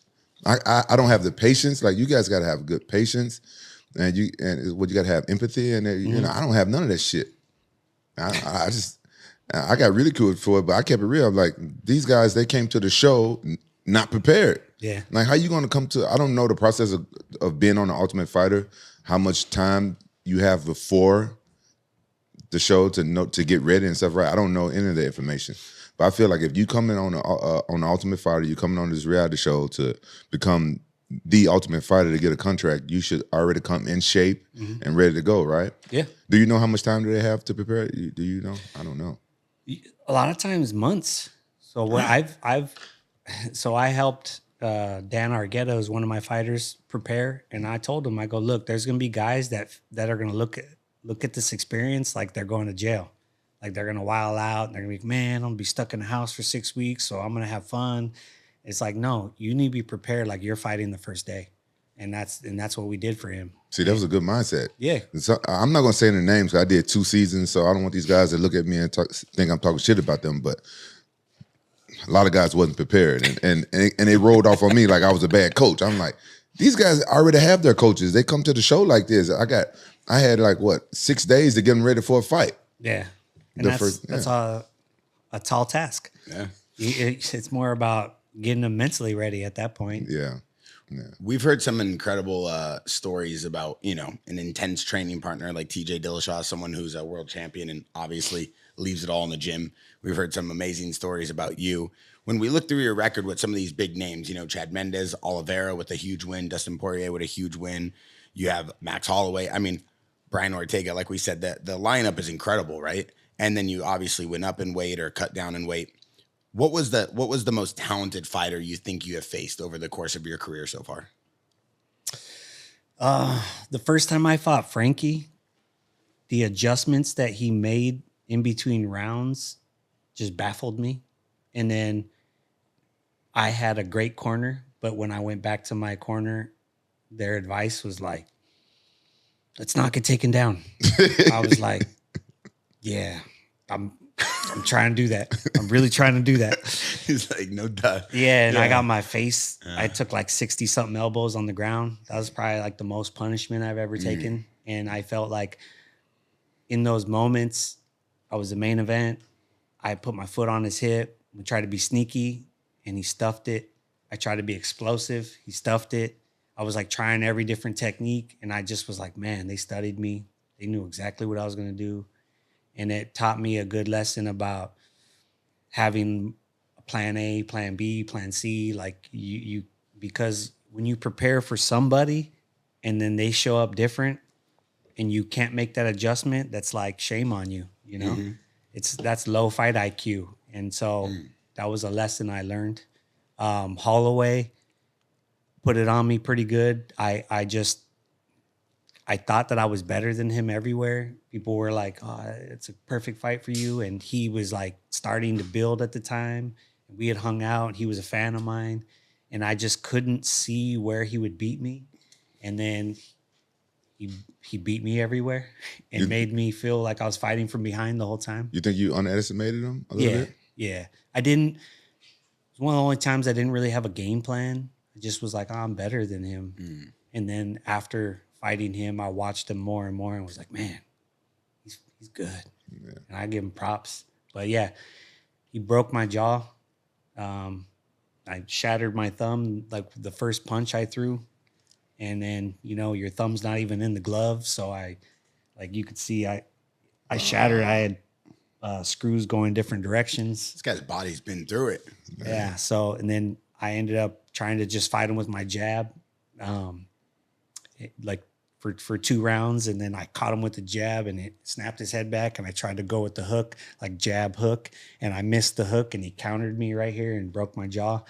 I don't have the patience. Like, you guys got to have good patience, and you got to have empathy, and I don't have none of that shit. I got ridiculed for it, but I kept it real. Like, these guys, they came to the show not prepared. Yeah. Like, how you going to come to? I don't know the process of being on the Ultimate Fighter. How much time you have before the show to get ready and stuff, right? I don't know any of the information. But I feel like if you come in on the Ultimate Fighter, you coming on this reality show to become the Ultimate Fighter to get a contract, you should already come in shape and ready to go, right? Yeah. Do you know how much time do they have to prepare? Do you know? I don't know. A lot of times months. So what I helped Dan Argueta, is one of my fighters, prepare, and I told him, I go, look, there's gonna be guys that are gonna look at this experience like they're going to jail. Like, they're going to wild out. And they're going to be, man, I'm going to be stuck in the house for 6 weeks, so I'm going to have fun. It's like, no, you need to be prepared like you're fighting the first day. And that's what we did for him. See, that was a good mindset. Yeah. So, I'm not going to say their names. I did 2 seasons, so I don't want these guys to look at me and think I'm talking shit about them. But a lot of guys wasn't prepared, and they rolled off on me like I was a bad coach. I'm like, these guys already have their coaches. They come to the show like this. I had like 6 days to get them ready for a fight. Yeah, and that's a tall task. Yeah, it's more about getting them mentally ready at that point. Yeah. We've heard some incredible stories about, an intense training partner like TJ Dillashaw, someone who's a world champion and obviously leaves it all in the gym. We've heard some amazing stories about you. When we look through your record with some of these big names, Chad Mendes, Oliveira with a huge win, Dustin Poirier with a huge win. You have Max Holloway. I mean, Brian Ortega, like we said, the lineup is incredible, right? And then you obviously went up in weight or cut down in weight. What was the most talented fighter you think you have faced over the course of your career so far? The first time I fought Frankie, the adjustments that he made in between rounds just baffled me. And then I had a great corner, but when I went back to my corner, their advice was like, let's not get taken down. I was like, yeah, I'm trying to do that. I'm really trying to do that. He's like, no duh. Yeah, and I got my face. I took like 60-something elbows on the ground. That was probably like the most punishment I've ever taken. And I felt like in those moments, I was the main event. I put my foot on his hip. We tried to be sneaky, and he stuffed it. I tried to be explosive. He stuffed it. I was like trying every different technique, and I just was like, man, they studied me. They knew exactly what I was going to do. And it taught me a good lesson about having a plan A, plan B, plan C. Like you because when you prepare for somebody and then they show up different and you can't make that adjustment, that's like shame on you, Mm-hmm. That's low fight IQ. And so that was a lesson I learned. Holloway put it on me pretty good. I thought that I was better than him everywhere. People were like, oh, it's a perfect fight for you. And he was like starting to build at the time. We had hung out. He was a fan of mine. And I just couldn't see where he would beat me. And then he beat me everywhere and made me feel like I was fighting from behind the whole time. You think you underestimated him a little bit? Yeah. I didn't. It's one of the only times I didn't really have a game plan. I just was like, oh, I'm better than him. And then after fighting him, I watched him more and more and was like, man, he's good. Yeah. And I give him props. But yeah, he broke my jaw. I shattered my thumb, like the first punch I threw. And then, your thumb's not even in the glove. So you could see, I shattered. I had screws going different directions. This guy's body's been through it. Yeah. So, and then I ended up trying to just fight him with my jab. For 2 rounds, and then I caught him with the jab and it snapped his head back, and I tried to go with the hook, like jab hook, and I missed the hook, and he countered me right here and broke my jaw.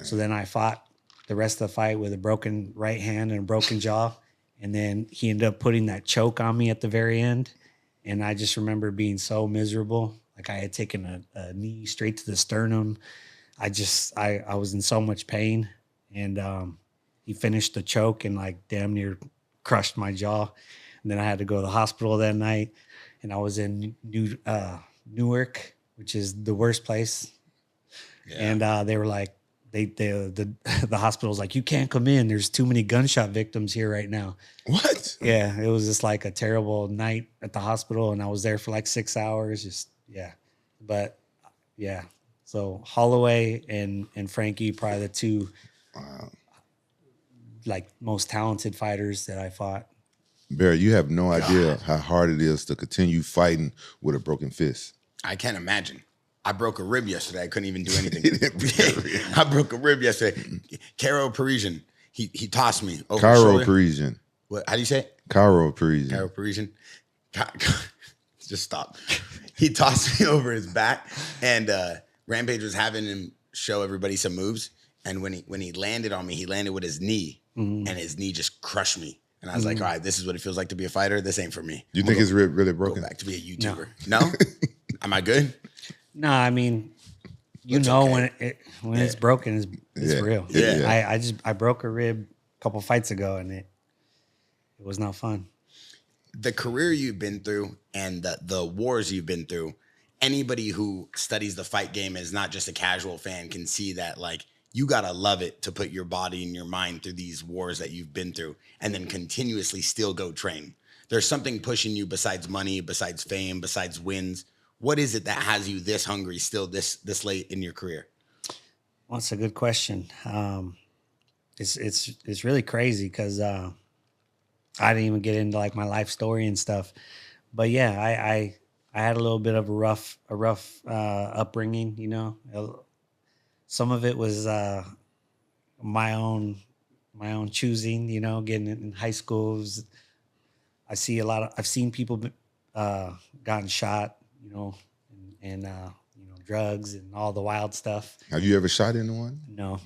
So then I fought the rest of the fight with a broken right hand and a broken jaw, and then he ended up putting that choke on me at the very end, and I just remember being so miserable. Like I had taken a knee straight to the sternum. I was in so much pain, and he finished the choke and like damn near crushed my jaw. And then I had to go to the hospital that night, and I was in Newark, which is the worst place. Yeah. And they were like, the hospital's like, you can't come in. There's too many gunshot victims here right now. What? Yeah. It was just like a terrible night at the hospital, and I was there for like 6 hours. But yeah. So Holloway and Frankie, probably the two like most talented fighters that I fought. Barry, you have no idea how hard it is to continue fighting with a broken fist. I can't imagine. I broke a rib yesterday. I couldn't even do anything. I broke a rib yesterday. Caro Parisian. He tossed me over the shoulder. Parisian. What? How do you say it? Caro Parisian. Caro Parisian. Just stop. He tossed me over his back, and Rampage was having him show everybody some moves. And when he landed on me, he landed with his knee. And his knee just crushed me. And I was like, all right, this is what it feels like to be a fighter. This ain't for me. You think his rib really broken? Go back to be a YouTuber. No? Am I good? No, I mean, when it's broken, it's real. Yeah. I broke a rib couple fights ago, and it was not fun. The career you've been through and the wars you've been through, anybody who studies the fight game is not just a casual fan can see that, like, you got to love it to put your body and your mind through these wars that you've been through and then continuously still go train. There's something pushing you besides money, besides fame, besides wins. What is it that has you this hungry still this late in your career? Well, it's a good question. It's really crazy because I didn't even get into like my life story and stuff. But yeah, I had a little bit of a rough upbringing, you know. Some of it was my own choosing, you know. Getting in high school, I've seen people gotten shot, you know, and you know, drugs and all the wild stuff. Have you ever shot anyone? No.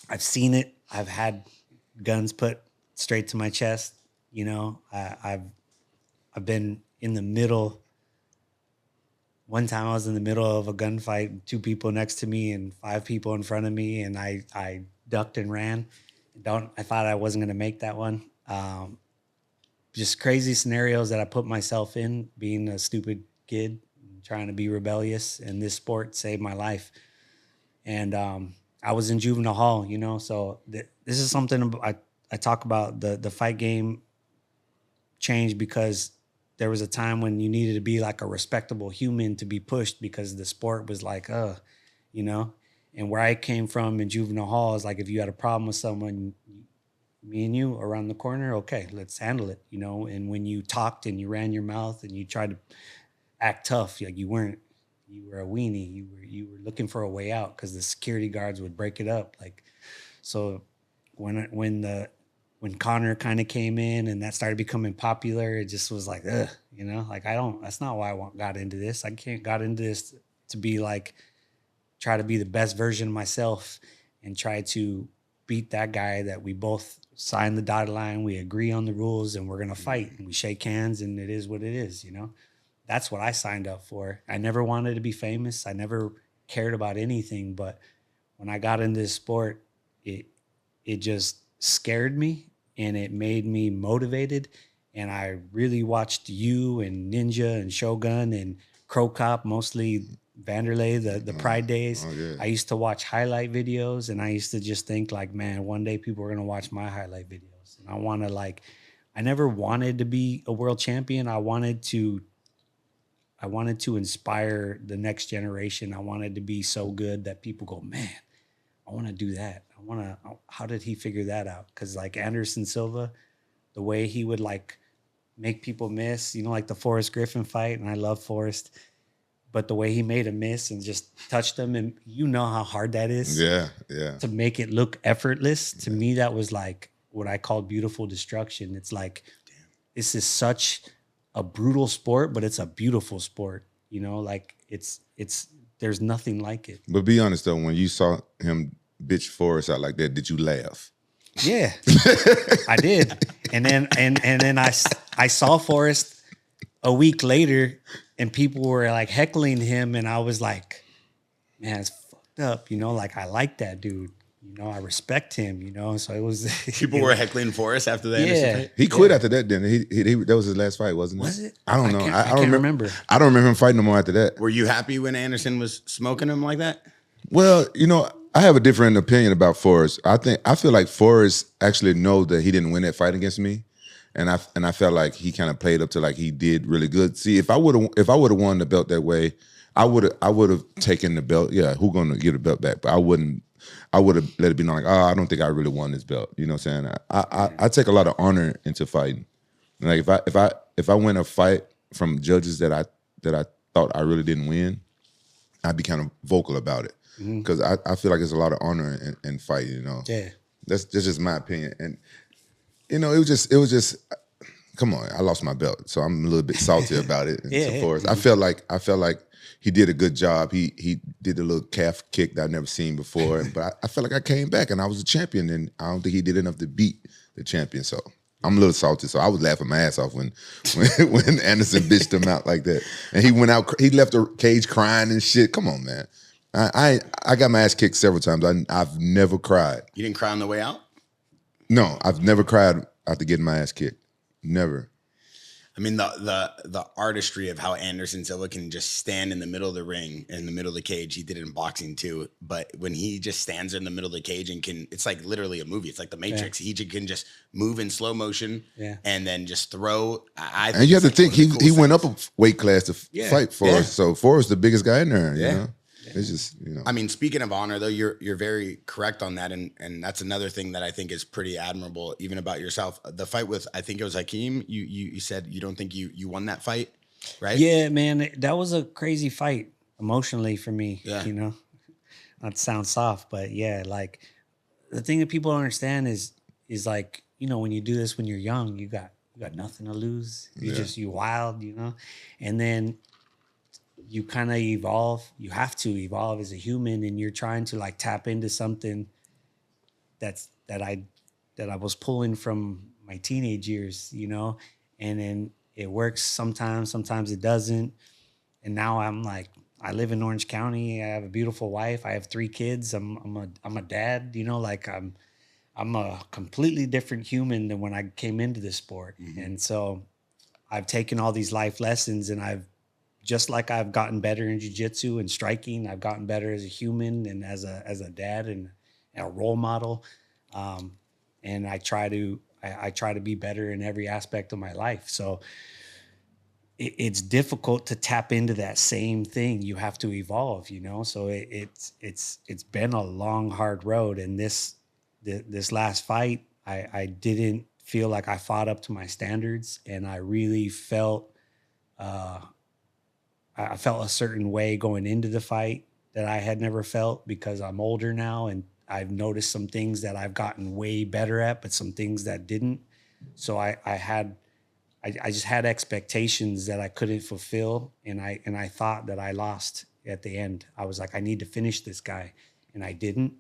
I've seen it. I've had guns put straight to my chest. You know, I've been in the middle. One time I was in the middle of a gunfight, 2 people next to me and 5 people in front of me, and I ducked and ran. I thought I wasn't going to make that one. Just crazy scenarios that I put myself in, being a stupid kid, trying to be rebellious, and this sport saved my life. And I was in juvenile hall, you know, so this is something I talk about. The fight game changed because there was a time when you needed to be like a respectable human to be pushed because the sport was like, you know. And where I came from in juvenile hall is like, if you had a problem with someone, me and you around the corner, okay, let's handle it, you know. And when you talked and you ran your mouth and you tried to act tough, like you were a weenie, you were looking for a way out because the security guards would break it up. Like, so when Connor kind of came in and that started becoming popular, it just was like, ugh, you know, like that's not why I got into this. I got into this to be like, try to be the best version of myself and try to beat that guy that we both signed the dotted line. We agree on the rules and we're going to fight and we shake hands and it is what it is, you know. That's what I signed up for. I never wanted to be famous. I never cared about anything. But when I got into this sport, it just scared me and it made me motivated. And I really watched you and Ninja and Shogun and Crow Cop, mostly Vanderlei, the Pride days. Oh, yeah. I used to watch highlight videos and I used to just think like, man, one day people are going to watch my highlight videos. And I never wanted to be a world champion. I wanted to inspire the next generation. I wanted to be so good that people go, man, I want to do that. How did he figure that out? Because like Anderson Silva, the way he would like make people miss, you know, like the Forrest Griffin fight, and I love Forrest, but the way he made a miss and just touched him, and you know how hard that is. Yeah. To make it look effortless. To me, that was like what I called beautiful destruction. It's like, damn, this is such a brutal sport, but it's a beautiful sport. You know, like it's there's nothing like it. But be honest though, when you saw him bitch Forrest out like that, did you laugh? Yeah, I did. And then I saw Forrest a week later, and people were like heckling him, and I was like, man, it's fucked up. You know, like I like that dude. You know, I respect him, you know, so it was... People were heckling Forrest after that. Yeah. He quit after that, then. He that was his last fight, wasn't it? Was it? I don't know. I can't remember. I don't remember him fighting no more after that. Were you happy when Anderson was smoking him like that? Well, you know, I have a different opinion about Forrest. I feel like Forrest actually knows that he didn't win that fight against me. And I felt like he kind of played up to like he did really good. See, if I would have won the belt that way, I would have taken the belt. Yeah, who's gonna get the belt back? But I would have let it be known like, oh, I don't think I really won this belt. You know what I'm saying? I take a lot of honor into fighting. Like if I win a fight from judges that I thought I really didn't win, I'd be kind of vocal about it. Because I feel like there's a lot of honor in fighting, you know. Yeah. That's just my opinion. And you know, it was just come on, I lost my belt. So I'm a little bit salty about it. And so forth. I felt like he did a good job. He did a little calf kick that I've never seen before. But I felt like I came back and I was a champion, and I don't think he did enough to beat the champion. So I'm a little salty. So I was laughing my ass off when Anderson bitched him out like that. And he left the cage crying and shit. Come on, man. I got my ass kicked several times. I've never cried. You didn't cry on the way out? No, I've never cried after getting my ass kicked. Never. I mean, the artistry of how Anderson Silva can just stand in the middle of the ring, in the middle of the cage. He did it in boxing too. But when he just stands in the middle of the cage and it's like literally a movie. It's like the Matrix. Yeah. He can just move in slow motion and then just throw. And you have to think he went up a weight class to fight for us. So Forrest's the biggest guy in there. You know? It's just, I mean, speaking of honor, though, you're very correct on that, and that's another thing that I think is pretty admirable, even about yourself. The fight with, I think it was Hakeem. You said you don't think you won that fight, right? Yeah, man, that was a crazy fight emotionally for me. Yeah. You know, not to sound soft, but yeah, like the thing that people don't understand is like, you know, when you do this when you're young, you got nothing to lose. You wild, you know, and then you kind of evolve. You have to evolve as a human, and you're trying to like tap into something that I was pulling from my teenage years, you know, and then it works sometimes it doesn't. And now I'm like, I live in Orange County. I have a beautiful wife. I have 3 kids. I'm a dad, you know, like I'm a completely different human than when I came into this sport. Mm-hmm. And so I've taken all these life lessons, and just like I've gotten better in jiu-jitsu and striking, I've gotten better as a human and as a dad and a role model. And I try to be better in every aspect of my life. So it's difficult to tap into that same thing. You have to evolve, you know? So it's been a long, hard road. And this last fight, I didn't feel like I fought up to my standards, and I really felt, I felt a certain way going into the fight that I had never felt, because I'm older now and I've noticed some things that I've gotten way better at, but some things that didn't. So I just had expectations that I couldn't fulfill, and I thought that I lost at the end. I was like, I need to finish this guy, and I didn't.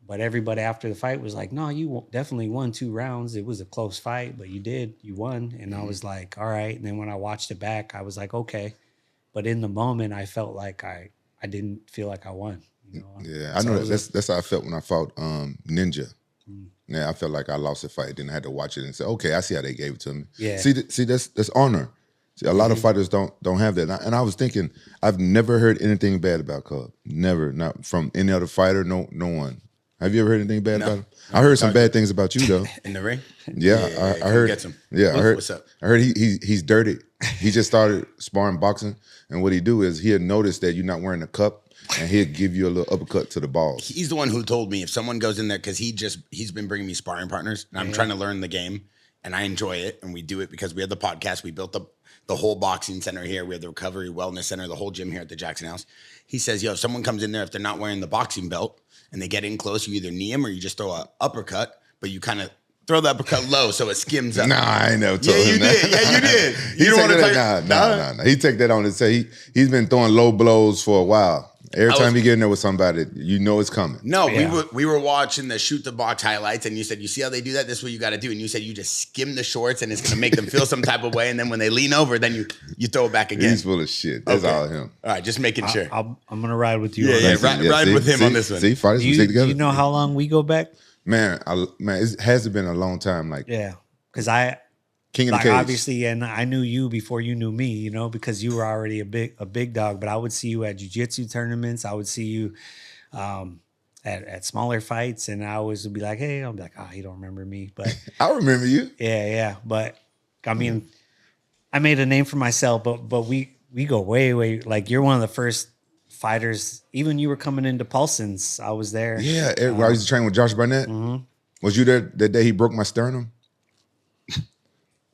But everybody after the fight was like, no, you definitely won 2 rounds. It was a close fight, but you won. And I was like, all right. And then when I watched it back, I was like, okay. But in the moment, I felt like I didn't feel like I won. You know? Yeah, I know that's how I felt when I fought Ninja. Yeah, I felt like I lost the fight. Then I had to watch it and say, okay, I see how they gave it to me. Yeah. See, that's honor. See, a lot of fighters don't have that. And I was thinking, I've never heard anything bad about Cub. Never, not from any other fighter. No one. Have you ever heard anything bad about him? I heard some bad things about you though. In the ring? Yeah, I heard. Get some. Yeah, I heard. What's up? I heard he's dirty. He just started sparring boxing, and what he do is he'll notice that you're not wearing a cup, and he'll give you a little uppercut to the balls. He's the one who told me if someone goes in there, because he's been bringing me sparring partners, and I'm trying to learn the game, and I enjoy it, and we do it because we have the podcast. We built up the whole boxing center here. We have the recovery wellness center, the whole gym here at the Jackson House. He says, yo, if someone comes in there, if they're not wearing the boxing belt and they get in close, you either knee them or you just throw an uppercut, but you kind of throw the uppercut low so it skims up. Nah, I ain't never told him that. Yeah, you did. You don't want to take Nah. He take that on and say he's been throwing low blows for a while. Every time you get in there with somebody, you know it's coming. No, we were watching the shoot the box highlights, and you said, you see how they do that? This is what you got to do. And you said you just skim the shorts, and it's going to make them feel some type of way. And then when they lean over, then you throw it back again. He's full of shit. That's all him. All right, just making sure. I'm going to ride with you. Ride with him on this one. See, fighters stick together. Do you know how long we go back? Man, it hasn't been a long time. Like, yeah, because I King of the Cage. Obviously, and I knew you before you knew me, you know, because you were already a big dog. But I would see you at jiu-jitsu tournaments. I would see you at smaller fights, and I always would be like, hey, I'm like, he don't remember me, but I remember you. Yeah. But I mean, I made a name for myself, but we go way. Like, you're one of the first fighters. Even you were coming into Paulson's. I was there. Yeah, I used to train with Josh Barnett. Mm-hmm. Was you there that day he broke my sternum?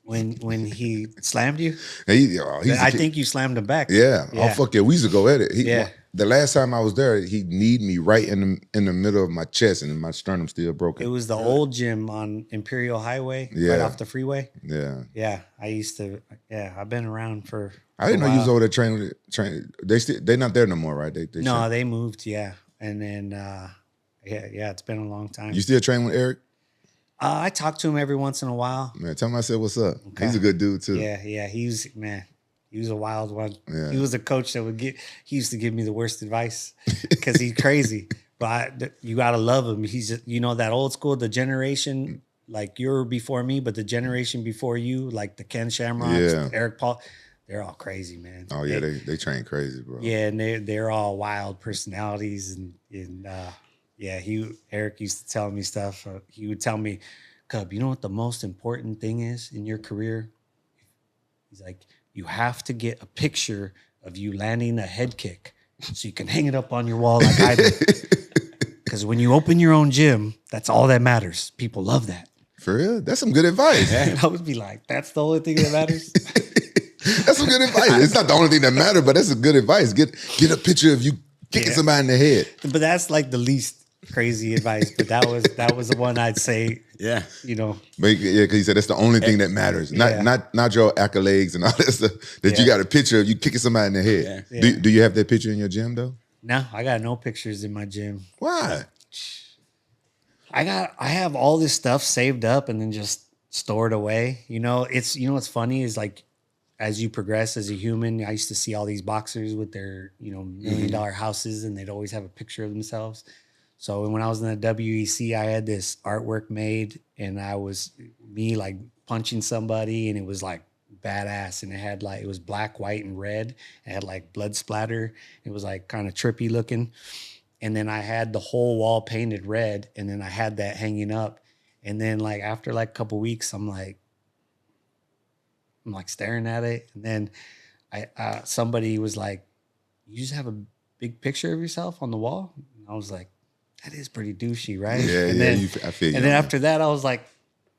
When he slammed you? I think you slammed him back. Yeah. Oh, fuck yeah. We used to go at it. The last time I was there, he kneed me right in the middle of my chest, and my sternum still broken. It was the old gym on Imperial Highway, right off the freeway. Yeah. Yeah. I used to, I've been around for I didn't know you was over there training. They're not there no more, right? They moved, yeah. And then, it's been a long time. You still train with Eric? I talk to him every once in a while. Man, tell him I said what's up. Okay. He's a good dude too. Yeah. He was a wild one. Yeah. He was a coach that he used to give me the worst advice because he's crazy. but you gotta love him. He's, you know, that old school, the generation, like you're before me, but the generation before you, like the Ken Shamrocks, Eric Paul, they're all crazy, man. Oh yeah, they train crazy, bro. Yeah, and they're all wild personalities, and yeah, Eric used to tell me stuff. He would tell me, Cub, you know what the most important thing is in your career? He's like, you have to get a picture of you landing a head kick so you can hang it up on your wall like I did. Because when you open your own gym, that's all that matters. People love that. For real? That's some good advice. And I would be like, that's the only thing that matters? That's some good advice. It's not the only thing that matters, but that's a good advice. Get a picture of you kicking somebody in the head. But that's like the least crazy advice. But that was the one I'd say. Yeah. You know. But yeah, because he said that's the only thing that matters. Not your accolades and all that stuff. That you got a picture of you kicking somebody in the head. Yeah. Do you have that picture in your gym though? No, I got no pictures in my gym. Why? I have all this stuff saved up and then just stored away. You know, what's funny is like as you progress as a human, I used to see all these boxers with their, you know, $1 million houses and they'd always have a picture of themselves. So when I was in the WEC, I had this artwork made and I was me like punching somebody and it was like badass and it was black, white, and red. It had like blood splatter. It was like kind of trippy looking. And then I had the whole wall painted red and then I had that hanging up. And then like after like a couple weeks, I'm like staring at it. And then somebody was like, you just have a big picture of yourself on the wall? And I was like, that is pretty douchey, right? Yeah, and yeah. Then, I feel you. And then after that, I was like,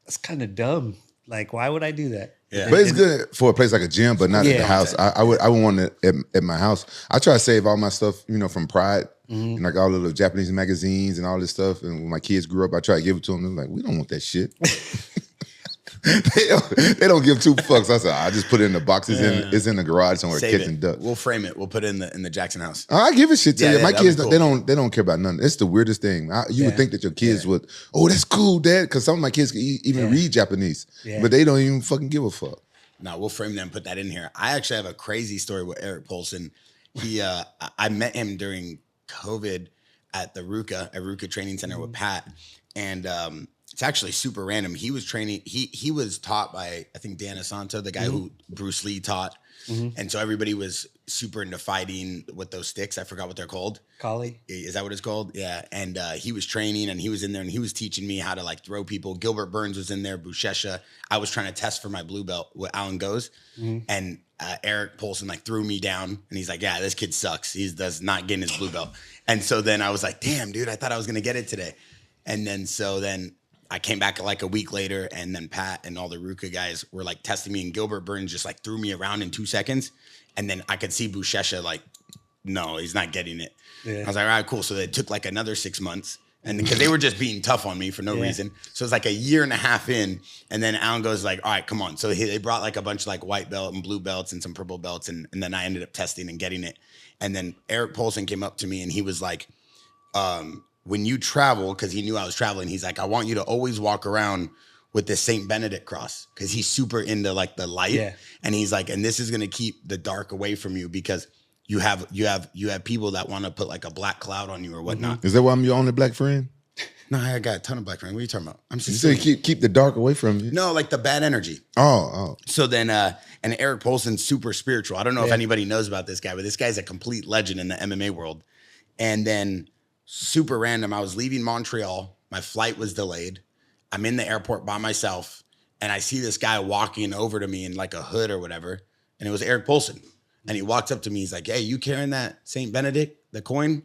that's kind of dumb. Like, why would I do that? Yeah. But it's good for a place like a gym, but not at the house. I would want it at my house. I try to save all my stuff, you know, from Pride and like all the little Japanese magazines and all this stuff. And when my kids grew up, I try to give it to them. They're like, we don't want that shit. they don't give two fucks. I said, I just put it in the box. It's in the garage somewhere, kids and ducks. We'll frame it. We'll put it in the Jackson house. I give a shit to you. My kids, cool. they don't care about nothing. It's the weirdest thing. You would think that your kids would, oh, that's cool, Dad, because some of my kids can even read Japanese, but they don't even fucking give a fuck. No, we'll frame that and put that in here. I actually have a crazy story with Eric Polson. I met him during COVID at the RUCA Training Center with Pat, and it's actually super random. He was training. He was taught by, I think, Dan Asanto, the guy who Bruce Lee taught. And so everybody was super into fighting with those sticks. I forgot what they're called. Kali. Is that what it's called? Yeah. And he was training and he was in there and he was teaching me how to like throw people. Gilbert Burns was in there, Bushesha. I was trying to test for my blue belt with Alan Goes. And Eric Polson like threw me down and he's like, yeah, this kid sucks. He does not get in his blue belt. And so then I was like, damn, dude, I thought I was going to get it today. And then I came back like a week later and then Pat and all the RUCA guys were like testing me and Gilbert Burns just like threw me around in 2 seconds. And then I could see Bushesha like, no, he's not getting it. Yeah. I was like, all right, cool. So it took like another 6 months. And because they were just being tough on me for no reason. So it's like a year and a half in. And then Alan goes like, all right, come on. So they brought like a bunch of like white belt and blue belts and some purple belts. And then I ended up testing and getting it. And then Eric Polson came up to me and he was like, when you travel, because he knew I was traveling, he's like, I want you to always walk around with this St. Benedict cross because he's super into like the light. Yeah. And he's like, and this is going to keep the dark away from you because you have people that want to put like a black cloud on you or whatnot. Is that why I'm your only black friend? No, I got a ton of black friends. What are you talking about? I'm just saying keep the dark away from you. No, like the bad energy. Oh. So then, and Eric Polson's super spiritual. I don't know if anybody knows about this guy, but this guy's a complete legend in the MMA world. And then super random. I was leaving Montreal. My flight was delayed. I'm in the airport by myself. And I see this guy walking over to me in like a hood or whatever. And it was Eric Polson. And he walked up to me. He's like, hey, you carrying that St. Benedict, the coin?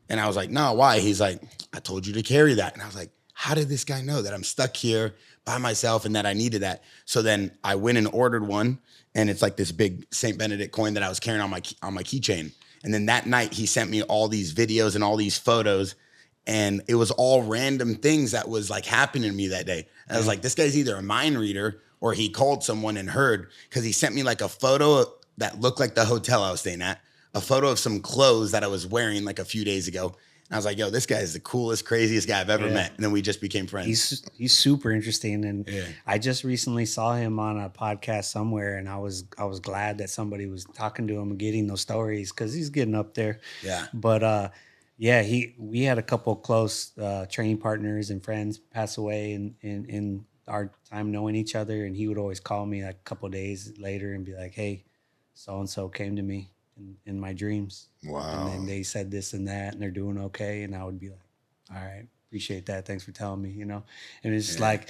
And I was like, no, why? He's like, I told you to carry that. And I was like, how did this guy know that I'm stuck here by myself and that I needed that? So then I went and ordered one. And it's like this big St. Benedict coin that I was carrying on my keychain. And then that night he sent me all these videos and all these photos and it was all random things that was like happening to me that day. And I was like, this guy's either a mind reader or he called someone and heard because he sent me like a photo that looked like the hotel I was staying at, a photo of some clothes that I was wearing like a few days ago. And I was like, yo, this guy is the coolest, craziest guy I've ever met. And then we just became friends. He's super interesting. And I just recently saw him on a podcast somewhere. And I was glad that somebody was talking to him and getting those stories because he's getting up there. Yeah. But Yeah, we had a couple close training partners and friends pass away in our time knowing each other, and he would always call me like a couple days later and be like, "Hey, so and so came to me in my dreams, Wow. and then they said this and that, and they're doing okay," and I would be like, "All right, appreciate that. Thanks for telling me," And it's just like,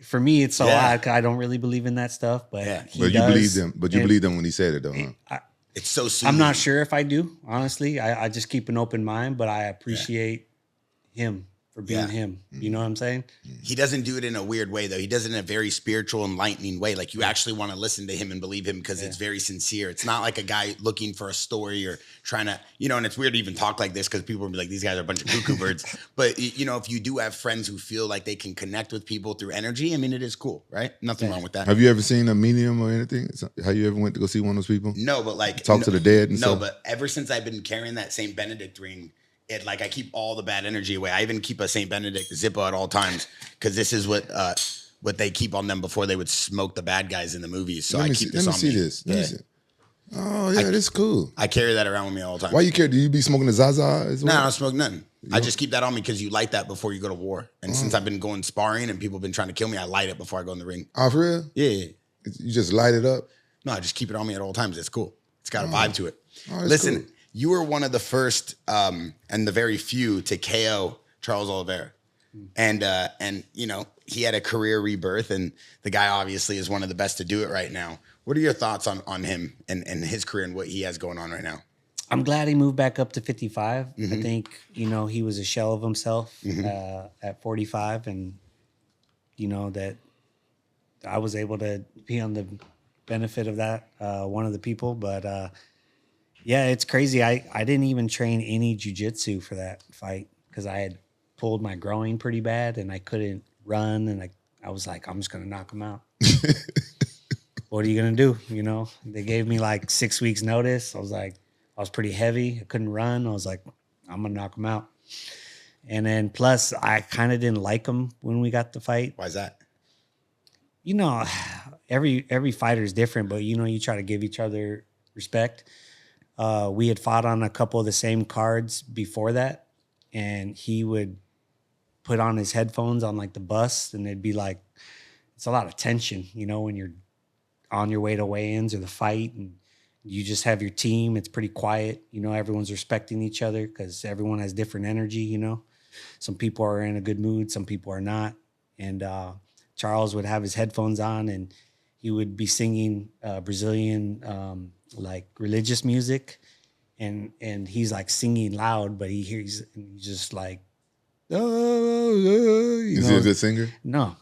for me, it's so odd 'cause I don't really believe in that stuff, but But you believe them. But you believe them when he said it, though. Huh? It's so soothing. I'm not sure if I do, honestly. I just keep an open mind, but I appreciate him for being him. You know what I'm saying? He doesn't do it in a weird way, though. He does it in a very spiritual, enlightening way. Like, you actually want to listen to him and believe him because it's very sincere. It's not like a guy looking for a story or trying to, and it's weird to even talk like this because people will be like, these guys are a bunch of cuckoo birds. But, if you do have friends who feel like they can connect with people through energy, I mean, it is cool, right? Nothing wrong with that. Have you ever seen a medium or anything? Have you ever went to go see one of those people? No, but like talk to the dead and stuff? No, but ever since I've been carrying that St. Benedict ring, I keep all the bad energy away. I even keep a St. Benedict Zippo at all times because this is what they keep on them before they would smoke the bad guys in the movies. So I keep this on me. Let me see. Oh, yeah, that's cool. I carry that around with me all the time. Why you carry? Do you be smoking the Zaza as well? No, I don't smoke nothing. I just keep that on me because you light that before you go to war. And since I've been going sparring and people have been trying to kill me, I light it before I go in the ring. Oh, for real? Yeah. You just light it up? No, I just keep it on me at all times. It's cool. It's got a vibe to it. Oh, Listen, cool. You were one of the first and the very few to KO Charles Oliveira. And he had a career rebirth, and the guy obviously is one of the best to do it right now. What are your thoughts on him and his career and what he has going on right now? I'm glad he moved back up to 55. I think, he was a shell of himself at 45, and, that I was able to be on the benefit of that, one of the people. But, yeah, it's crazy. I didn't even train any jiu-jitsu for that fight because I had pulled my groin pretty bad and I couldn't run. And I was like, I'm just going to knock him out. What are you going to do? They gave me like 6 weeks notice. I was pretty heavy. I couldn't run. I was like, I'm going to knock him out. And then plus I kind of didn't like him when we got the fight. Why is that? Every fighter is different, but you try to give each other respect. We had fought on a couple of the same cards before that, and he would put on his headphones on like the bus, and it'd be like, it's a lot of tension, when you're on your way to weigh-ins or the fight, and you just have your team. It's pretty quiet. Everyone's respecting each other because everyone has different energy, Some people are in a good mood, some people are not. And Charles would have his headphones on, and he would be singing Brazilian like religious music, and he's like singing loud, but he's just like, Is he a good singer? No.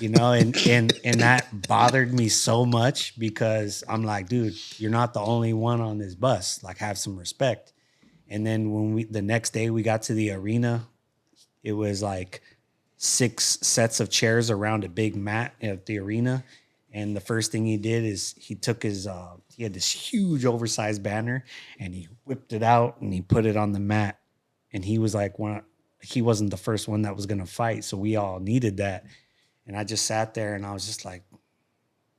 And that bothered me so much because I'm like, dude, you're not the only one on this bus. Like, have some respect. And then when the next day we got to the arena, it was like 6 sets of chairs around a big mat at the arena. And the first thing he did is he took he had this huge oversized banner and he whipped it out and he put it on the mat. And he was like, he wasn't the first one that was going to fight. So we all needed that. And I just sat there and I was just like,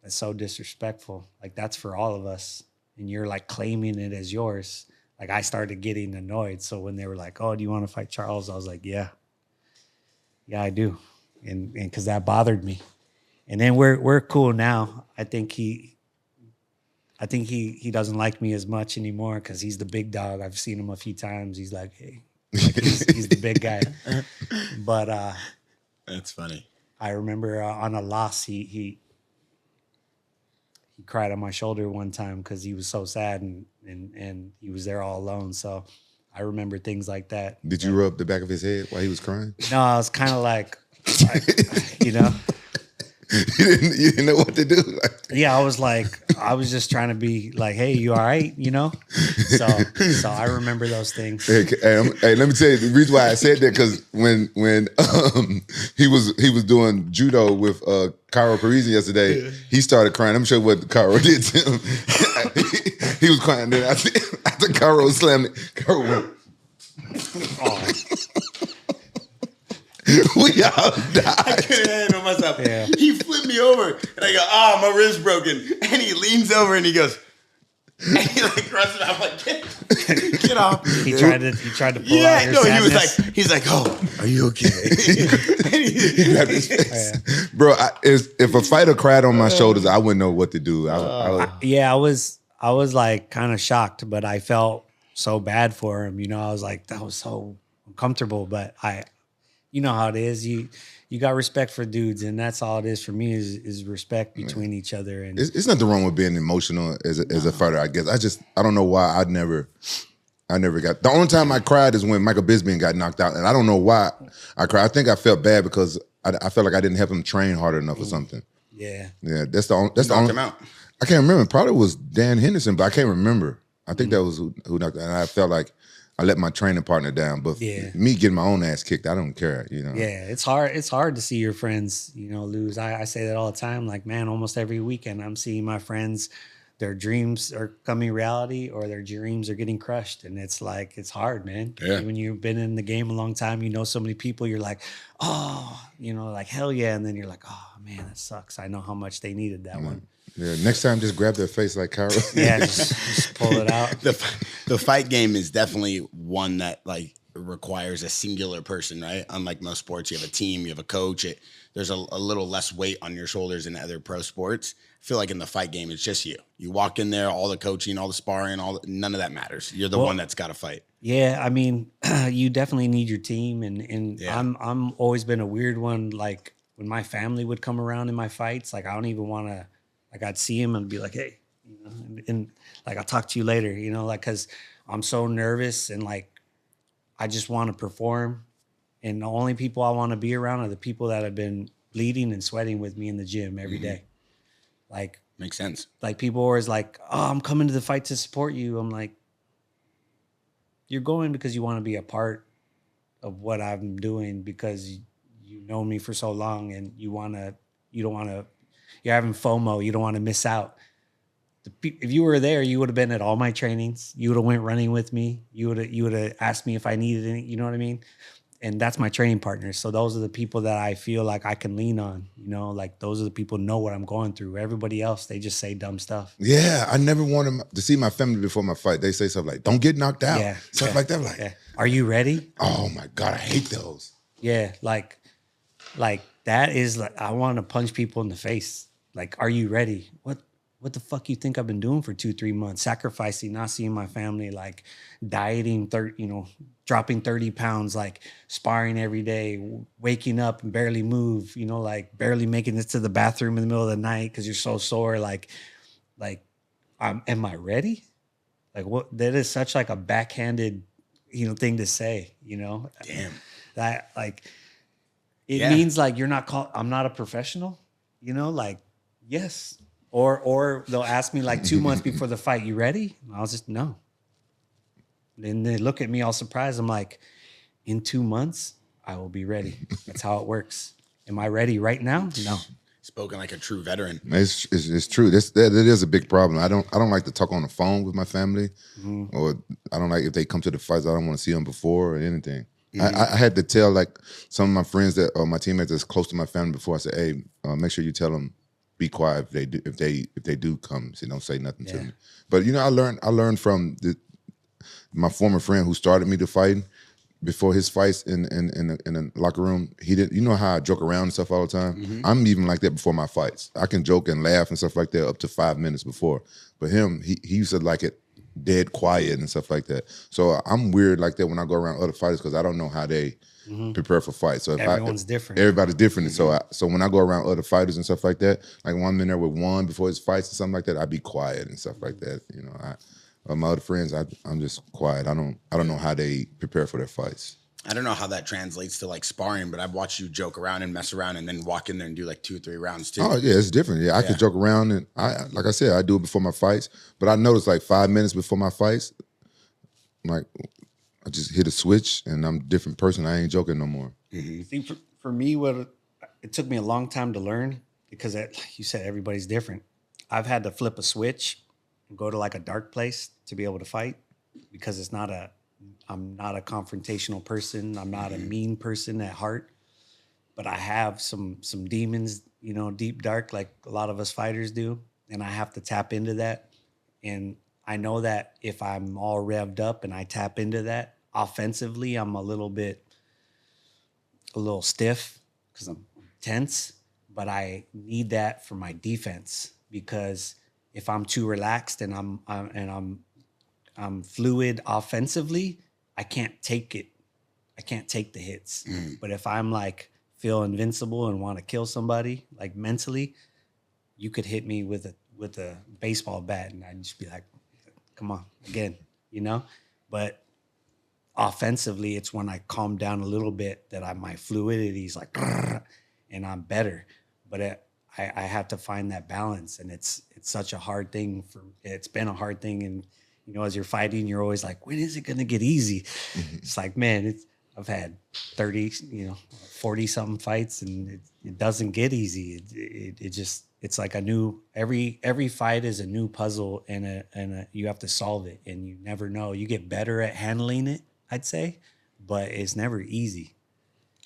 that's so disrespectful. Like, that's for all of us. And you're like claiming it as yours. Like, I started getting annoyed. So when they were like, oh, do you want to fight Charles? I was like, yeah, I do. And because that bothered me. And then we're cool now. I think he doesn't like me as much anymore because he's the big dog. I've seen him a few times. He's like, hey, like he's the big guy. But that's funny. I remember on a loss, he cried on my shoulder one time because he was so sad and he was there all alone. So I remember things like that. Did you rub the back of his head while he was crying? No, I was kind of like You didn't know what to do. Yeah, I was just trying to be like, hey, you all right? So I remember those things. Hey, let me tell you the reason why I said that, because when he was doing judo with Cairo Parisi yesterday, he started crying. I'm sure what Cairo did to him. He was crying. Then after Cairo slammed it, Cairo went. Oh. We all died. I couldn't handle myself. Yeah. He flipped me over, and I go, my wrist broken. And he leans over and he goes, And he like runs it. I'm like, get off. He tried to pull out your sadness. He's like, oh, are you okay? He grabbed his face. Bro, if a fighter cried on my shoulders, I wouldn't know what to do. I was like kind of shocked, but I felt so bad for him. You know, I was like, that was so uncomfortable. But you know how it is. You got respect for dudes, and that's all it is for me is respect between each other. And it's nothing wrong with being emotional as a fighter, I guess. I don't know why I never got. The only time I cried is when Michael Bisping got knocked out, and I don't know why I cried. I think I felt bad because I felt like I didn't help him train hard enough or something. Yeah. That's the only. Him out. I can't remember. Probably was Dan Henderson, but I can't remember. I think that was who knocked out. And I felt like I let my training partner down. But me getting my own ass kicked, I don't care. You know. Yeah, it's hard. It's hard to see your friends, lose. I say that all the time. Like, man, almost every weekend I'm seeing my friends, their dreams are coming reality or their dreams are getting crushed. And it's like, it's hard, man. Yeah. When you've been in the game a long time, you know so many people, you're like, oh, like, hell yeah. And then you're like, oh, man, that sucks. I know how much they needed that one. Yeah, next time just grab their face like Carol. Yeah, just pull it out. The fight game is definitely one that like requires a singular person, right? Unlike most sports, you have a team, you have a coach. There's a little less weight on your shoulders in other pro sports. I feel like in the fight game, it's just you. You walk in there, all the coaching, all the sparring, none of that matters. You're the one that's got to fight. Yeah, I mean, you definitely need your team, and I'm always been a weird one. Like when my family would come around in my fights, like I don't even want to. Like I'd see him and be like, hey, and like I'll talk to you later, like because I'm so nervous and like I just want to perform, and the only people I want to be around are the people that have been bleeding and sweating with me in the gym every day. Like makes sense. Like people are always like, oh, I'm coming to the fight to support you. I'm like, you're going because you want to be a part of what I'm doing because you know me for so long and you don't want to. You're having FOMO. You don't want to miss out. If you were there, you would have been at all my trainings. You would have went running with me. You would have asked me if I needed any. You know what I mean? And that's my training partners. So those are the people that I feel like I can lean on. Like those are the people who know what I'm going through. Everybody else, they just say dumb stuff. Yeah, I never wanted to see my family before my fight. They say stuff like, "Don't get knocked out." Yeah, stuff like that. Like, are you ready? Oh my God, I hate those. Yeah, like that is like I want to punch people in the face. Like, are you ready? What the fuck you think I've been doing for 2-3 months? Sacrificing, not seeing my family, like dieting, dropping 30 pounds, like sparring every day, waking up and barely move, like barely making it to the bathroom in the middle of the night because you're so sore. Like, am I ready? Like, what? That is such like a backhanded, thing to say. Damn. That like it means like you're not I'm not a professional. Like. Yes. Or they'll ask me like 2 months before the fight, you ready? And I'll just, no. Then they look at me all surprised. I'm like, in 2 months, I will be ready. That's how it works. Am I ready right now? No. Spoken like a true veteran. It's true. That is a big problem. I don't like to talk on the phone with my family, or I don't like if they come to the fights. I don't want to see them before or anything. I had to tell like some of my friends or my teammates that's close to my family before. I said, hey, make sure you tell them. Be quiet if they do come. So don't say nothing to me. But I learned from my former friend who started me to fighting. Before his fights in the locker room, he didn't. You know how I joke around and stuff all the time. I'm even like that before my fights. I can joke and laugh and stuff like that up to 5 minutes before. But him, he used to like it dead quiet and stuff like that. So I'm weird like that when I go around other fighters because I don't know how they. Prepare for fights. So everyone's different. Everybody's different. So when I go around other fighters and stuff like that, like when I'm in there with one before his fights and something like that, I be quiet and stuff like that. My other friends, I'm just quiet. I don't know how they prepare for their fights. I don't know how that translates to like sparring, but I've watched you joke around and mess around and then walk in there and do like 2-3 rounds too. Oh yeah, it's different. Yeah, I could joke around and like I said, I do it before my fights. But I notice like 5 minutes before my fights, like I just hit a switch and I'm a different person. I ain't joking no more. See, for me, it took me a long time to learn because, like you said, everybody's different. I've had to flip a switch and go to like a dark place to be able to fight because I'm not a confrontational person. I'm not a mean person at heart, but I have some demons, deep dark, like a lot of us fighters do. And I have to tap into that. And I know that if I'm all revved up and I tap into that offensively, I'm a little stiff because I'm tense, but I need that for my defense, because if I'm too relaxed and I'm fluid offensively, I can't take it. I can't take the hits. But if I'm like feel invincible and want to kill somebody, like mentally, you could hit me with a baseball bat and I'd just be like, come on, again, But offensively, it's when I calm down a little bit that my fluidity is like, and I'm better. But I have to find that balance, and it's such a hard thing it's been a hard thing. And as you're fighting, you're always like, when is it gonna get easy? It's like, man, I've had 30, 40 something fights, and it doesn't get easy. It's like every fight is a new puzzle, and you have to solve it, and you never know. You get better at handling it, I'd say, but it's never easy.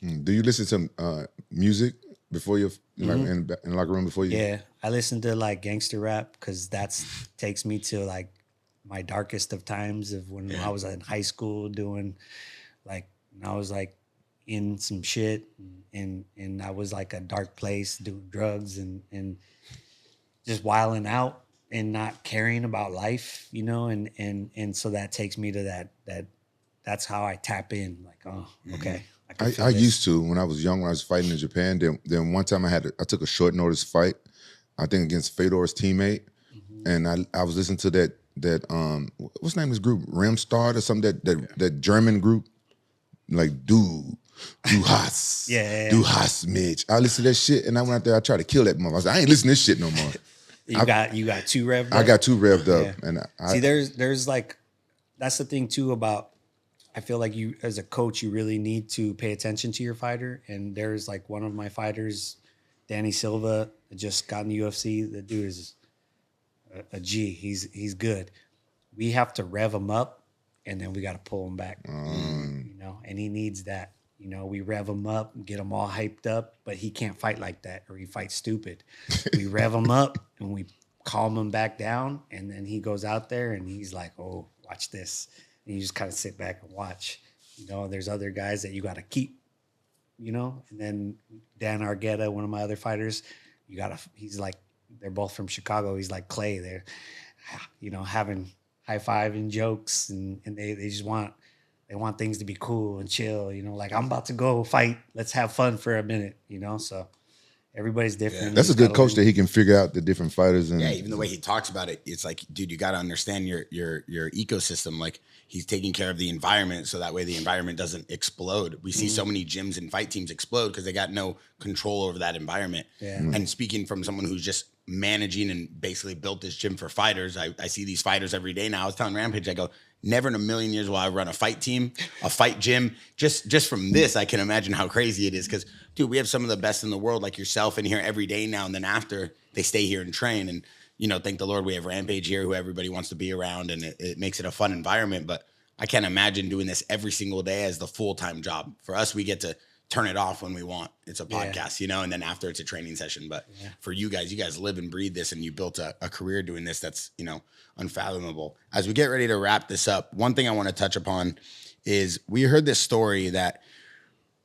Do you listen to music before you like in the locker room before you? Yeah, I listen to like gangster rap because takes me to like my darkest of times of when I was in high school doing like, I was like in some shit and I was like a dark place doing drugs and just wilding out and not caring about life, and so that takes me to that's how I tap in, like, oh, okay. I used to when I was young, when I was fighting in Japan. Then one time I took a short notice fight, I think against Fedor's teammate, and I was listening to that what's the name of this group, Remstart or something, that German group, like du hast, du hast Mitch. I listened to that shit, and I went out there. I tried to kill that motherfucker. I was like, I ain't listening to this shit no more. You got too revved up? I got too revved up, and see, there's like, that's the thing too about. I feel like you, as a coach, you really need to pay attention to your fighter. And there's like one of my fighters, Danny Silva, that just got in the UFC. The dude is a G. He's good. We have to rev him up, and then we got to pull him back. And he needs that. We rev him up and get him all hyped up, but he can't fight like that, or he fights stupid. We rev him up and we calm him back down, and then he goes out there and he's like, oh, watch this. And you just kind of sit back and watch. There's other guys that you got to keep, and then Dan Argueta, one of my other fighters, he's like, they're both from Chicago. He's like Clay. They're, having high-fiving jokes, and they just want things to be cool and chill, like, I'm about to go fight. Let's have fun for a minute, so everybody's different. That's a good coach that he can figure out the different fighters. And even the way he talks about it, it's like, dude, you got to understand your ecosystem. Like, he's taking care of the environment, so that way the environment doesn't explode. We see so many gyms and fight teams explode because they got no control over that environment. And speaking from someone who's just managing and basically built this gym for fighters, I see these fighters every day now. I was telling Rampage, I go, never in a million years will I run a fight team, a fight gym. Just from this, I can imagine how crazy it is. Because, dude, we have some of the best in the world, like yourself, in here every day now. And then after, they stay here and train. And, thank the Lord we have Rampage here, who everybody wants to be around. And it makes it a fun environment. But I can't imagine doing this every single day as the full-time job. For us, we get to turn it off when we want. It's a podcast, and then after it's a training session. But for you guys live and breathe this, and you built a career doing this that's, unfathomable. As we get ready to wrap this up, one thing I want to touch upon is we heard this story that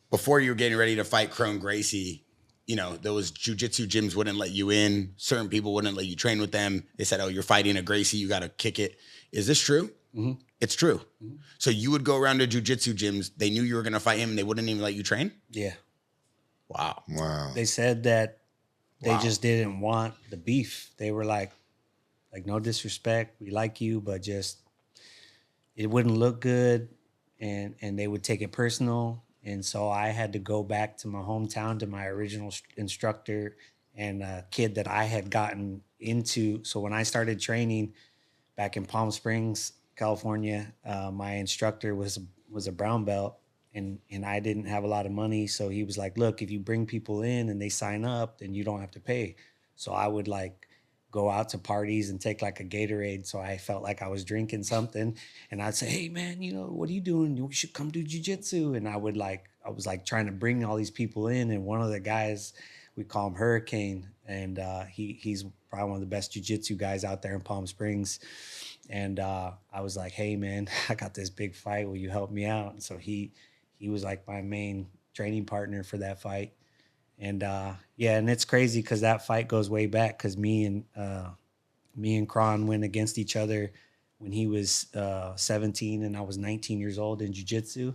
before you were getting ready to fight Crone Gracie, those jiu-jitsu gyms wouldn't let you in. Certain people wouldn't let you train with them. They said, oh, you're fighting a Gracie, you got to kick it. Is this true? Mm-hmm. It's true. Mm-hmm. So you would go around to jiu-jitsu gyms. They knew you were going to fight him, and they wouldn't even let you train? Yeah. Wow. They said that they just didn't want the beef. They were like, no disrespect, we like you, but just it wouldn't look good, and they would take it personal. And so I had to go back to my hometown, to my original instructor and a kid that I had gotten into. So when I started training back in Palm Springs, California, my instructor was a brown belt, and I didn't have a lot of money. So he was like, look, if you bring people in and they sign up, then you don't have to pay. So I would like go out to parties and take like a Gatorade, so I felt like I was drinking something. And I'd say, hey man, what are you doing? You should come do jiu-jitsu. And I was like trying to bring all these people in. And one of the guys, we call him Hurricane, and he's probably one of the best jiu-jitsu guys out there in Palm Springs. And I was like, hey, man, I got this big fight. Will you help me out? And so he was like my main training partner for that fight. And yeah, and it's crazy because that fight goes way back because me and Kron went against each other when he was 17 and I was 19 years old in jiu-jitsu.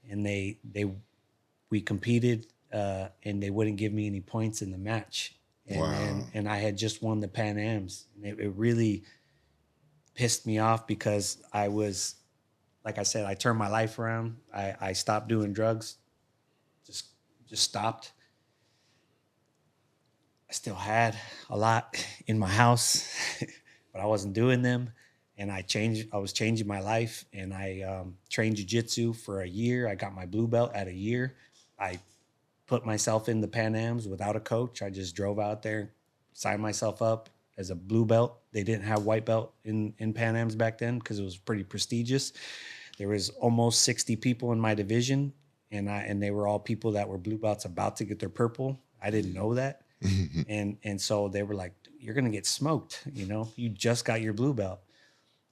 And we competed and they wouldn't give me any points in the match. And I had just won the Pan Ams. And it really pissed me off because I was, like I said, I turned my life around. I stopped doing drugs, just stopped. I still had a lot in my house, but I wasn't doing them. And I was changing my life, and I trained jiu-jitsu for a year. I got my blue belt at a year. I put myself in the Pan Ams without a coach. I just drove out there, signed myself up as a blue belt. They didn't have white belt in Pan Ams back then because it was pretty prestigious. There was almost 60 people in my division, and they were all people that were blue belts about to get their purple. I didn't know that. And so they were like, you're going to get smoked. You know, you just got your blue belt.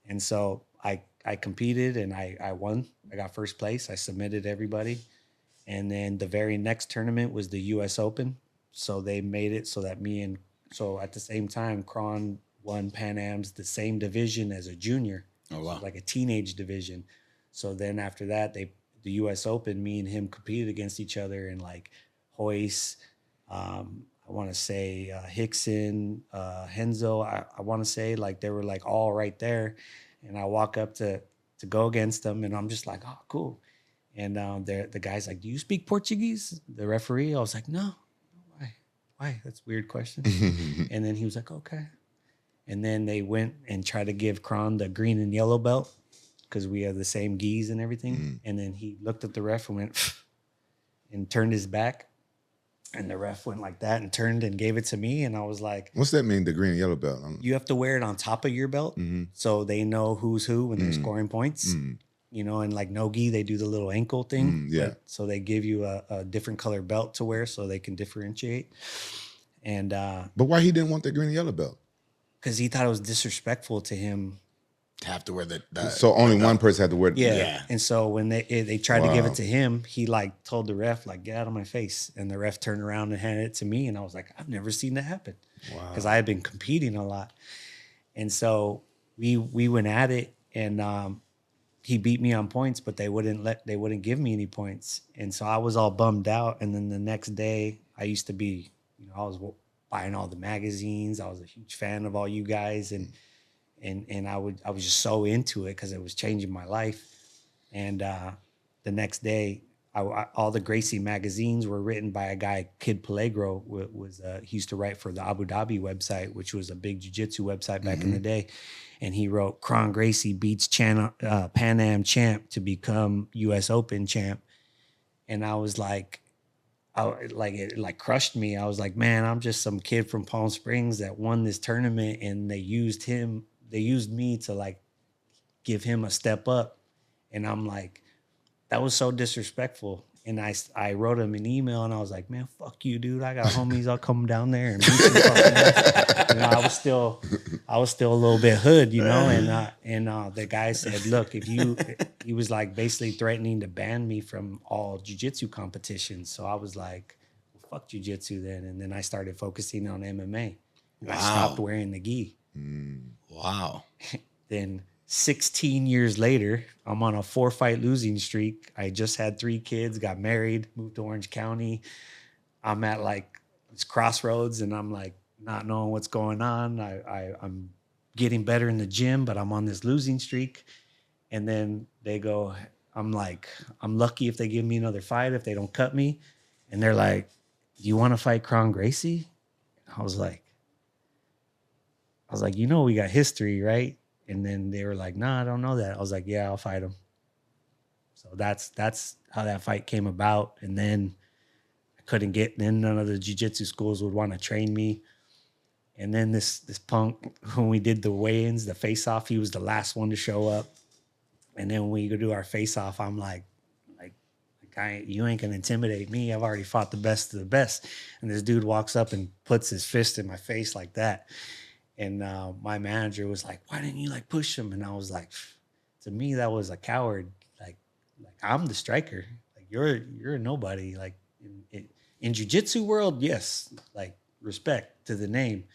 And so I competed and I won. I got first place. I submitted everybody. And then the very next tournament was the US Open. So they made it so that so at the same time, Kron won Pan Am's the same division as a junior. Oh, wow. So like a teenage division. So then after that, the US Open, me and him competed against each other in like Hoist, I want to say Hickson, Henzo. I want to say like they were like all right there. And I walk up to go against them and I'm just like, oh, cool. And the guy's like, do you speak Portuguese? The referee, I was like, no. Why? That's a weird question. And then he was like, okay. And then they went and tried to give Kron the green and yellow belt because we have the same gis and everything. And then he looked at the ref and went and turned his back. And the ref went like that and turned and gave it to me. And I was like, what's that mean, the green and yellow belt? You have to wear it on top of your belt so they know who's who when they're scoring points. You know, and like no-gi, they do the little ankle thing. Yeah. So they give you a different color belt to wear so they can differentiate. And but why he didn't want the green and yellow belt? Because he thought it was disrespectful to him. To have to wear the so only one person had to wear. Yeah. And so when they tried to give it to him, he like told the ref like, get out of my face. And the ref turned around and handed it to me. And I was like, I've never seen that happen. Wow. Because I had been competing a lot. And so we went at it and he beat me on points, but they wouldn't give me any points. And so I was all bummed out. And then the next day I used to be, I was buying all the magazines. I was a huge fan of all you guys. And I was just so into it because it was changing my life. And the next day, all the Gracie magazines were written by a guy, Kid Pellegro. He used to write for the Abu Dhabi website, which was a big jiu-jitsu website back in the day. And he wrote, Kron Gracie beats Pan Am champ to become U.S. Open champ. And I was like, it crushed me. I was like, man, I'm just some kid from Palm Springs that won this tournament, and they used me to like give him a step up. And I'm like, that was so disrespectful. And I wrote him an email and I was like, man, fuck you, dude. I got homies. I'll come down there and beat you fucking ass. I was still a little bit hood, and the guy said, look, he was like basically threatening to ban me from all jiu-jitsu competitions. So I was like, well, fuck jiu-jitsu then. And then I started focusing on MMA. Wow. I stopped wearing the gi. Wow. Then 16 years later, I'm on a 4-fight losing streak. I just had 3 kids, got married, moved to Orange County. I'm at like this crossroads and I'm like not knowing what's going on. I'm getting better in the gym, but I'm on this losing streak. And then they go, I'm like, I'm lucky if they give me another fight, if they don't cut me. And they're like, do you want to fight Kron Gracie? I was like, we got history, right? And then they were like, nah, I don't know that. I was like, yeah, I'll fight him. So that's how that fight came about. And then I couldn't get, then none of the jiu-jitsu schools would want to train me. And then this punk, when we did the weigh-ins, the face-off, he was the last one to show up. And then when we go do our face-off, I'm like, you ain't gonna intimidate me. I've already fought the best of the best. And this dude walks up and puts his fist in my face like that. And my manager was like, "Why didn't you like push him?" And I was like, "To me, that was a coward. Like I'm the striker. Like you're a nobody. Like in jiu-jitsu world, yes, like respect to the name,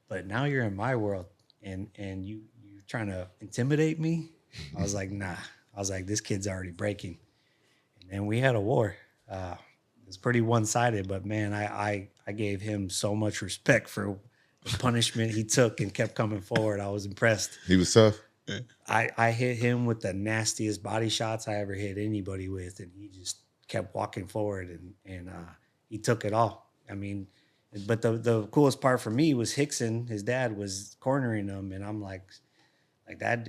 but now you're in my world, and you're trying to intimidate me." I was like, "Nah." I was like, "This kid's already breaking." And then we had a war. It was pretty one-sided, but man, I gave him so much respect for the punishment he took and kept coming forward. I was impressed. He was tough. I hit him with the nastiest body shots I ever hit anybody with, and he just kept walking forward, and he took it all. I mean, but the coolest part for me was Hickson, his dad, was cornering him, and I'm like that.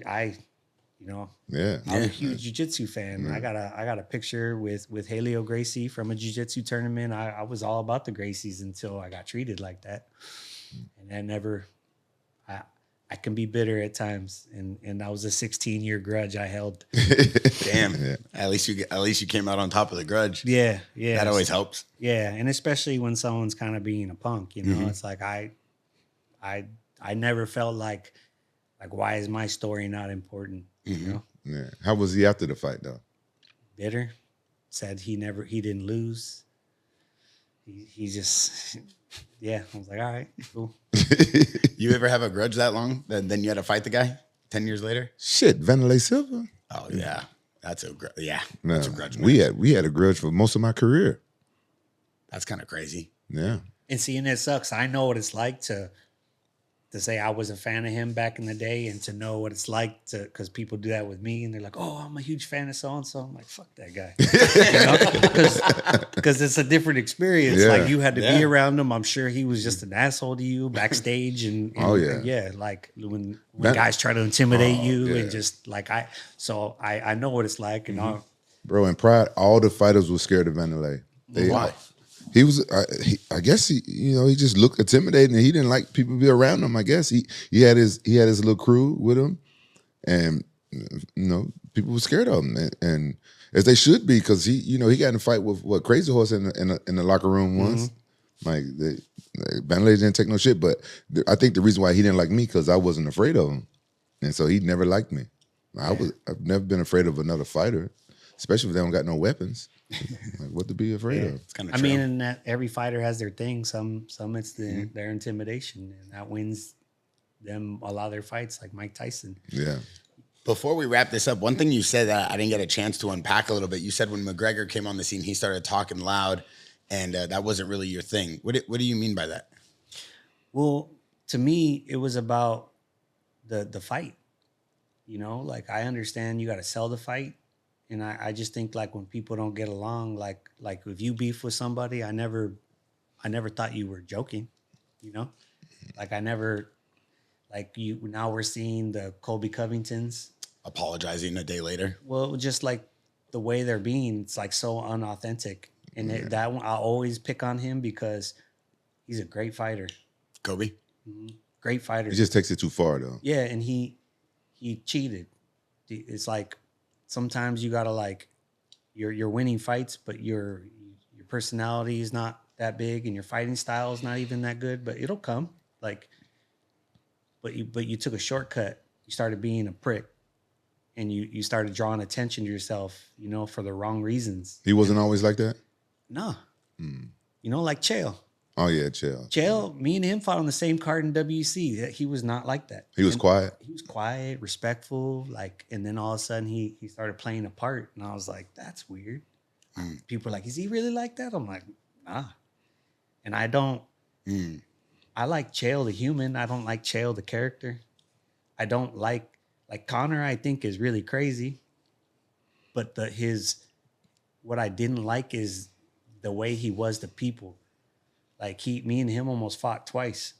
Yeah. I'm a huge jiu-jitsu fan. Yeah. I got a picture with Haleo Gracie from a jiu-jitsu tournament. I was all about the Gracies until I got treated like that. And I can be bitter at times, and that was a 16-year grudge I held. Damn. Yeah. At least you came out on top of the grudge. Yeah. That always helps. Yeah, and especially when someone's kind of being a punk, it's like I never felt like why is my story not important? You know? Yeah. How was he after the fight though? Bitter. Said he didn't lose. He just I was like, all right, cool. You ever have a grudge that long? Then you had to fight the guy 10 years later? Shit, Vanderlei Silva. Oh yeah. That's a grudge. Yeah. No, that's a grudge. We had a grudge for most of my career. That's kind of crazy. Yeah. And seeing it sucks. I know what it's like to say I was a fan of him back in the day, and to know what it's like because people do that with me, and they're like, "Oh, I'm a huge fan of so and so." I'm like, "Fuck that guy," because it's a different experience. Yeah. Like you had to be around him. I'm sure he was just an asshole to you backstage, and like when guys try to intimidate you and just like I know what it's like, and bro. In Pride, all the fighters were scared of Vanderlei. Why? He was, I guess he just looked intimidating, and he didn't like people to be around him. I guess he had his little crew with him, and people were scared of him, and as they should be, because he got in a fight with Crazy Horse in the locker room once. Like Vanderlei didn't take no shit, but I think the reason why he didn't like me because I wasn't afraid of him, and so he never liked me. I've never been afraid of another fighter, especially if they don't got no weapons. Like, what to be afraid of? It's kind of I mean, and that every fighter has their thing. Some it's their intimidation, and that wins them a lot of their fights, like Mike Tyson. Yeah. Before we wrap this up, one thing you said that I didn't get a chance to unpack a little bit. You said when McGregor came on the scene, he started talking loud, and that wasn't really your thing. What do you mean by that? Well, to me, it was about the fight. Like I understand you got to sell the fight. And I just think like when people don't get along, like if you beef with somebody, I never thought you were joking, like I never, like you, now we're seeing the Colby Covingtons Apologizing a day later. Well, just like the way they're being, it's like so unauthentic. And that one, I always pick on him because he's a great fighter. Kobe? Great fighter. He just takes it too far though. Yeah. And he cheated. It's like, sometimes you gotta like, you're winning fights, but your personality is not that big, and your fighting style is not even that good. But it'll come. Like, but you took a shortcut. You started being a prick, and you started drawing attention to yourself, for the wrong reasons. He wasn't always like that. No, like Chael. Oh yeah, Chael. Chael, me and him fought on the same card in WC. He was not like that. He was quiet. He was quiet, respectful, and then all of a sudden he started playing a part, and I was like, that's weird. People are like, is he really like that? I'm like, nah. And I don't. I like Chael the human. I don't like Chael the character. I don't like Conor. I think is really crazy, but what I didn't like is the way he was to people. Like me and him almost fought twice.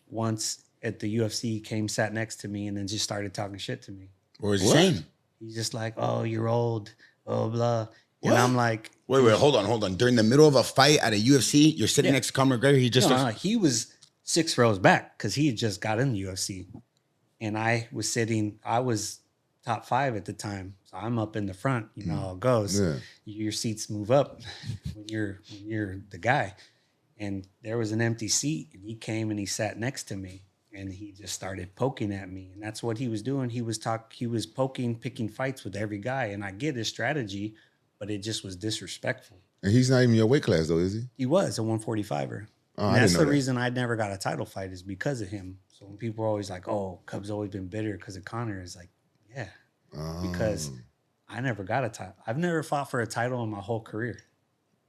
Once at the UFC, he sat next to me, and then just started talking shit to me. What was he saying? He's just like, "Oh, you're old, blah blah." And I'm like, wait, hold on. During the middle of a fight at a UFC, you're sitting next to Conor McGregor. He just he was 6 rows back because he had just got in the UFC, and I was top 5 at the time, so I'm up in the front. You know how it goes. Yeah. Your seats move up when you're the guy. And there was an empty seat, and he came and he sat next to me. and he just started poking at me, and that's what he was doing. He was poking, picking fights with every guy, and I get his strategy, but it just was disrespectful. And he's not even your weight class though, is he? He was a 145er. Oh, And I that's didn't know the that. reason I never got a title fight is because of him. So when people are always like, "Oh, Cub's always been bitter because of Conor," it's like, yeah, because I never got a title. I've never fought for a title in my whole career.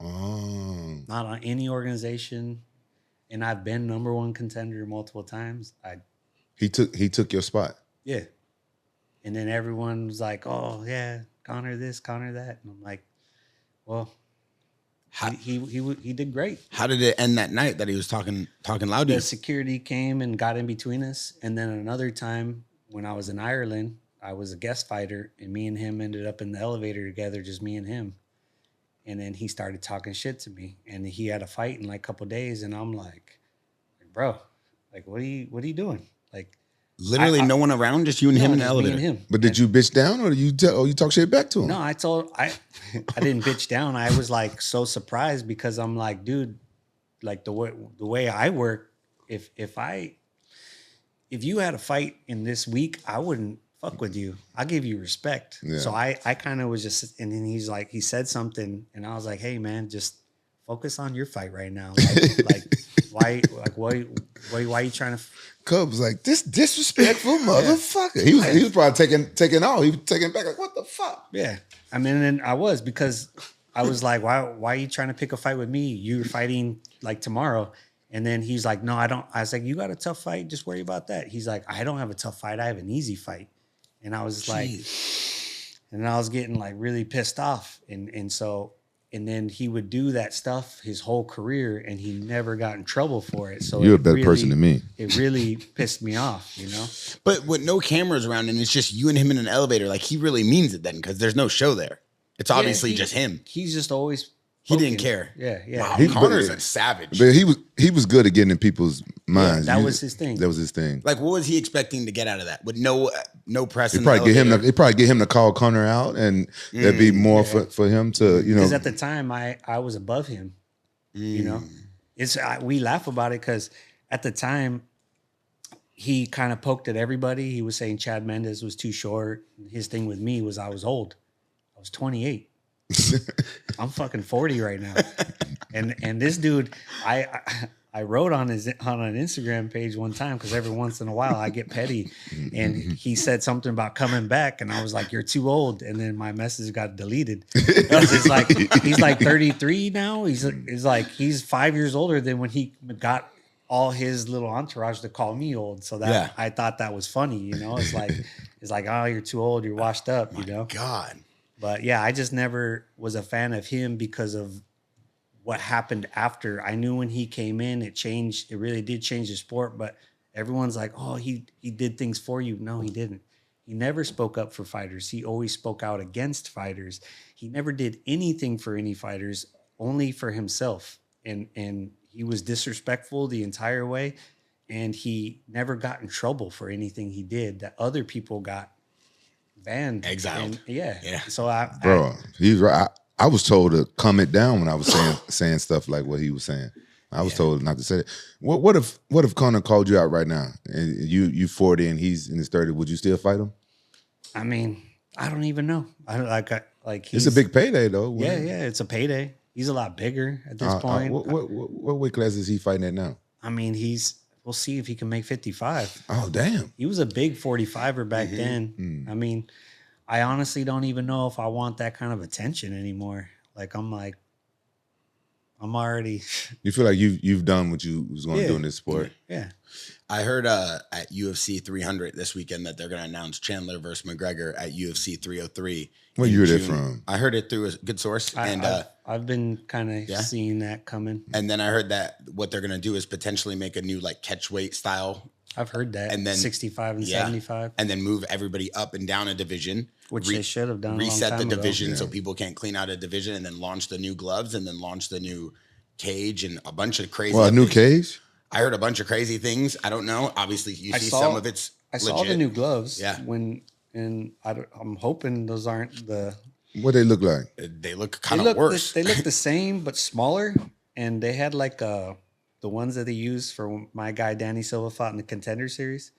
Not on any organization, and I've been number one contender multiple times. He took your spot. Yeah, and then everyone was like, "Oh yeah, Conor this, Conor that," and I'm like, "Well." He did great. How did it end that night that he was talking loud to you? The security came and got in between us. And then another time when I was in Ireland, I was a guest fighter, and me and him ended up in the elevator together, just me and him. And then he started talking shit to me, and he had a fight in like a couple of days, and I'm like, bro, like what are you doing? Like Literally no one around, just you and him in the just me elevator. and him. But did you bitch down, or you talk shit back to him? No, I didn't bitch down. I was like so surprised because I'm like, dude, like the way I work, if you had a fight in this week, I wouldn't fuck with you. I give you respect. Yeah. So I kind of was just, and then he's like, he said something, and I was like, hey man, just focus on your fight right now. Why are you trying to? Cub was like, this disrespectful motherfucker. He was probably taking all. He was taking back like, what the fuck? Yeah. I mean, and I was, because I was like, why are you trying to pick a fight with me? You're fighting like tomorrow. And then he's like, no, I don't. I was like, you got a tough fight? Just worry about that. He's like, I don't have a tough fight. I have an easy fight. And I was like, and I was getting like really pissed off. And then he would do that stuff his whole career, and he never got in trouble for it. So you're a better person than me. It really pissed me off, you know? But with no cameras around and it's just you and him in an elevator, like he really means it then, because there's no show there. It's obviously just him. He's just always He poking. didn't care. Yeah. Wow, Connor's a savage. But he was good at getting in people's minds. that was his thing. That was his thing. Like, what was he expecting to get out of that? With no press They in probably the elevator? they probably get him to call Conor out, and there'd be more for him to, you know. Because at the time I was above him, you know. We laugh about it because at the time he kind of poked at everybody. He was saying Chad Mendes was too short. His thing with me was I was old. I was 28. I'm fucking 40 right now. And this dude, I wrote on an Instagram page one time, because every once in a while I get petty, and he said something about coming back, and I was like, you're too old. And then my message got deleted. It's like, he's like 33 now. He's 5 years older than when he got all his little entourage to call me old. So that I thought that was funny, you know. It's like, oh, you're too old, you're washed up, you know. God. But yeah, I just never was a fan of him because of what happened after. I knew when he came in, it changed. It really did change the sport. But everyone's like, oh, he did things for you. No, he didn't. He never spoke up for fighters. He always spoke out against fighters. He never did anything for any fighters, only for himself. And he was disrespectful the entire way. And he never got in trouble for anything he did that other people got banned, exiled. Yeah. So he's right. I was told to calm it down when I was saying stuff like what he was saying. I was told not to say it. What if Conor called you out right now and you 40 and he's in his 30? Would you still fight him? I mean, I don't even know. It's a big payday though. Yeah, it's a payday. He's a lot bigger at this point. What weight class is he fighting at now? I mean, we'll see if he can make 55. Oh, damn. He was a big 45er back then. I mean, I honestly don't even know if I want that kind of attention anymore. I'm already. You feel like you've done what you was going to do in this sport? Yeah. I heard at UFC 300 this weekend that they're going to announce Chandler versus McGregor at UFC 303. Where you heard that from? I heard it through a good source. I've been kind of seeing that coming. And then I heard that what they're going to do is potentially make a new like catch weight style. I've heard that. And then 65 and 75. And then move everybody up and down a division. Which they should have done. Reset the division ago. so people can't clean out a division, and then launch the new gloves, and then launch the new cage and a bunch of crazy. Well, a new cage? I heard a bunch of crazy things. I don't know. Obviously, some of it's legit. I saw the new gloves. Yeah. I'm hoping those aren't the. What they look like? They look kind of worse. They look the same but smaller, and they had like a the ones that they used for my guy Danny Silva fought in the Contender Series.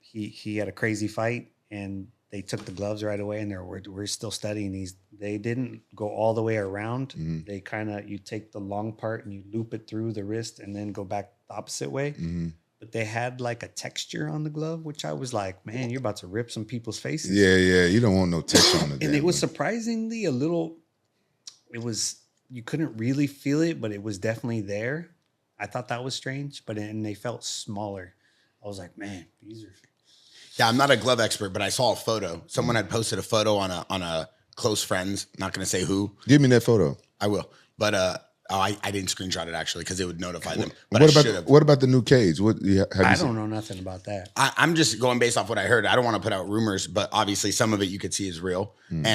He had a crazy fight, and they took the gloves right away, and we're still studying these. They didn't go all the way around. Mm-hmm. They kind of, you take the long part and you loop it through the wrist and then go back the opposite way. Mm-hmm. But they had like a texture on the glove, which I was like, man, you're about to rip some people's faces. Yeah. You don't want no texture on the And it was surprisingly a little, you couldn't really feel it, but it was definitely there. I thought that was strange, and they felt smaller. I was like, man, these are. Yeah, I'm not a glove expert, but I saw a photo. Someone had posted a photo on a close friend's. Not going to say who. Give me that photo. I will. But I didn't screenshot it actually because it would notify them. But what about the new cage? I don't know nothing about that. I'm just going based off what I heard. I don't want to put out rumors, but obviously some of it you could see is real. Mm-hmm.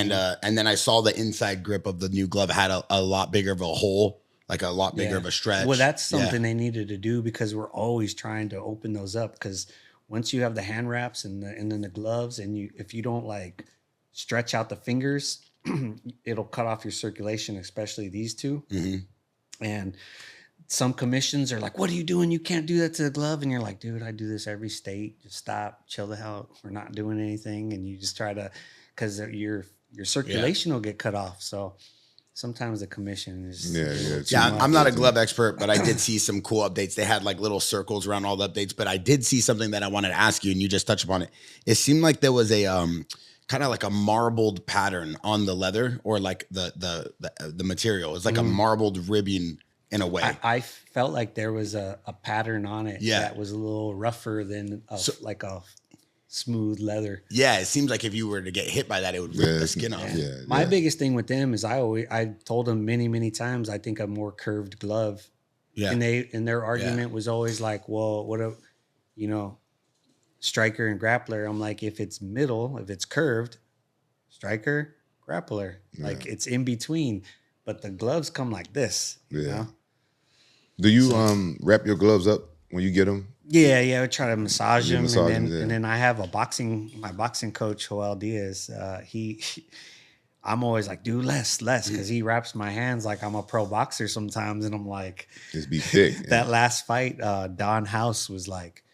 And then I saw the inside grip of the new glove had a lot bigger of a hole, like a lot bigger of a stretch. Well, that's something they needed to do because we're always trying to open those up because once you have the hand wraps and then the gloves, and if you don't like stretch out the fingers, it'll cut off your circulation, especially these two. Mm-hmm. And some commissions are like, "What are you doing? You can't do that to the glove." And you're like, "Dude, I do this every state. Just stop, chill the hell. We're not doing anything." And you just try to, because your circulation will get cut off. So sometimes the commission is I'm not a glove expert, but I did see some cool updates. They had like little circles around all the updates, but I did see something that I wanted to ask you, and you just touched upon it. It seemed like there was a kind of like a marbled pattern on the leather, or like the material. It's like a marbled ribbing in a way. I felt like there was a pattern on it that was a little rougher than like a smooth leather. Yeah, it seems like if you were to get hit by that, it would rip the skin off. Yeah. My biggest thing with them is I told them many times I think a more curved glove. Yeah. And their argument was always like, well, what a, striker and grappler. I'm like, if it's middle, if it's curved, striker, grappler, like it's in between. But the gloves come like this. Yeah. You know? Do you wrap your gloves up when you get them? Yeah, I try to massage them, and then I have my boxing coach, Joel Diaz. I'm always like, do less, because he wraps my hands like I'm a pro boxer sometimes, and I'm like, just be thick. That last fight, Don House was like,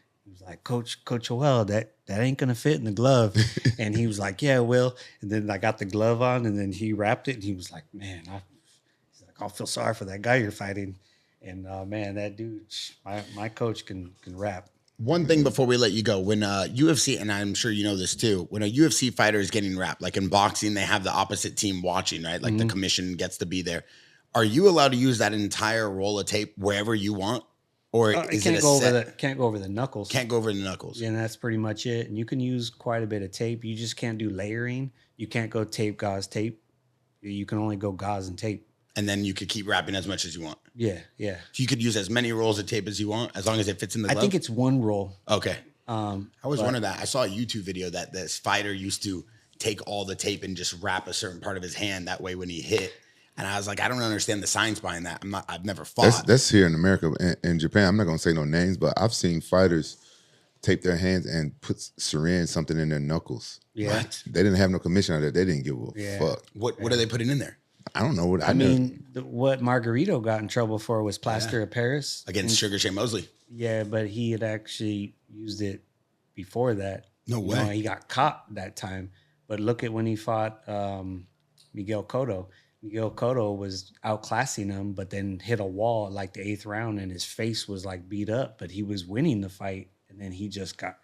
Coach Joel, that ain't gonna fit in the glove, and he was like, yeah, it will. And then I got the glove on, and then he wrapped it, and he was like, man, I feel sorry for that guy you're fighting. And man, that dude, my coach can rap. One thing before we let you go, when UFC, and I'm sure you know this too, when a UFC fighter is getting wrapped, like in boxing, they have the opposite team watching, right? Like the commission gets to be there. Are you allowed to use that entire roll of tape wherever you want? Or is it can't go over the knuckles. Can't go over the knuckles. Yeah, and that's pretty much it. And you can use quite a bit of tape. You just can't do layering. You can't go tape, gauze, tape. You can only go gauze and tape. And then you could keep wrapping as much as you want. Yeah. You could use as many rolls of tape as you want, as long as it fits in the glove? I think it's one roll. Okay. I always wondered that. I saw a YouTube video that this fighter used to take all the tape and just wrap a certain part of his hand. That way when he hit, and I was like, I don't understand the science behind that. I've never fought. That's here in America. In Japan, I'm not going to say no names, but I've seen fighters tape their hands and put syringe something in their knuckles. Yeah. What? They didn't have no commission on that. They didn't give a fuck. What are they putting in there? I don't know. What Margarito got in trouble for was plaster of Paris. Against Sugar Shane Mosley. Yeah, but he had actually used it before that. No way. He got caught that time. But look at when he fought Miguel Cotto. Miguel Cotto was outclassing him, but then hit a wall like the 8th round, and his face was like beat up, but he was winning the fight. And then he just got...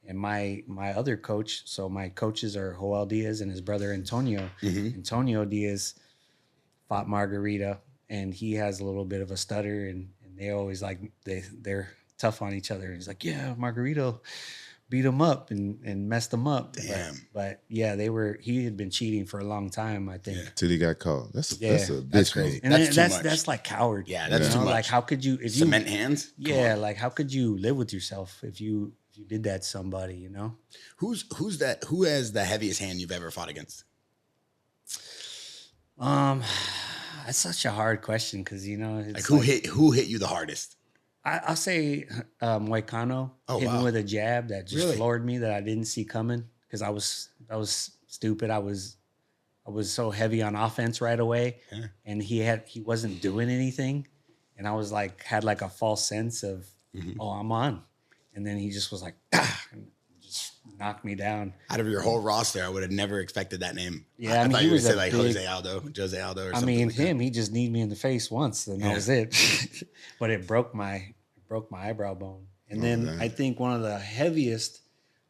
And my other coach, so my coaches are Joel Diaz and his brother Antonio. Mm-hmm. Antonio Diaz fought Margarita, and he has a little bit of a stutter, and they always like they're tough on each other. And he's like, yeah, Margarito beat him up and messed him up. Damn. But yeah, he had been cheating for a long time, I think. Yeah. Till he got caught. That's a bitch crazy. And that's like coward. Yeah, that's too much. Like, how could you cement hands? Yeah, like how could you live with yourself if you did that to somebody, you know? Who's that? Who has the heaviest hand you've ever fought against? That's such a hard question because it's like who hit you the hardest? I'll say Moicano hit me with a jab that just floored me that I didn't see coming because I was stupid. I was so heavy on offense right away, and he wasn't doing anything, And I was like, had like a false sense of, oh, I'm on. And then he just was like, and just knocked me down. Out of your whole roster, I would have never expected that name. Yeah, I mean, thought he you would was say a like big- Jose Aldo or something. I mean, like that. he just kneed me in the face once, and that was it. But it broke my eyebrow bone. And then damn. I think one of the heaviest,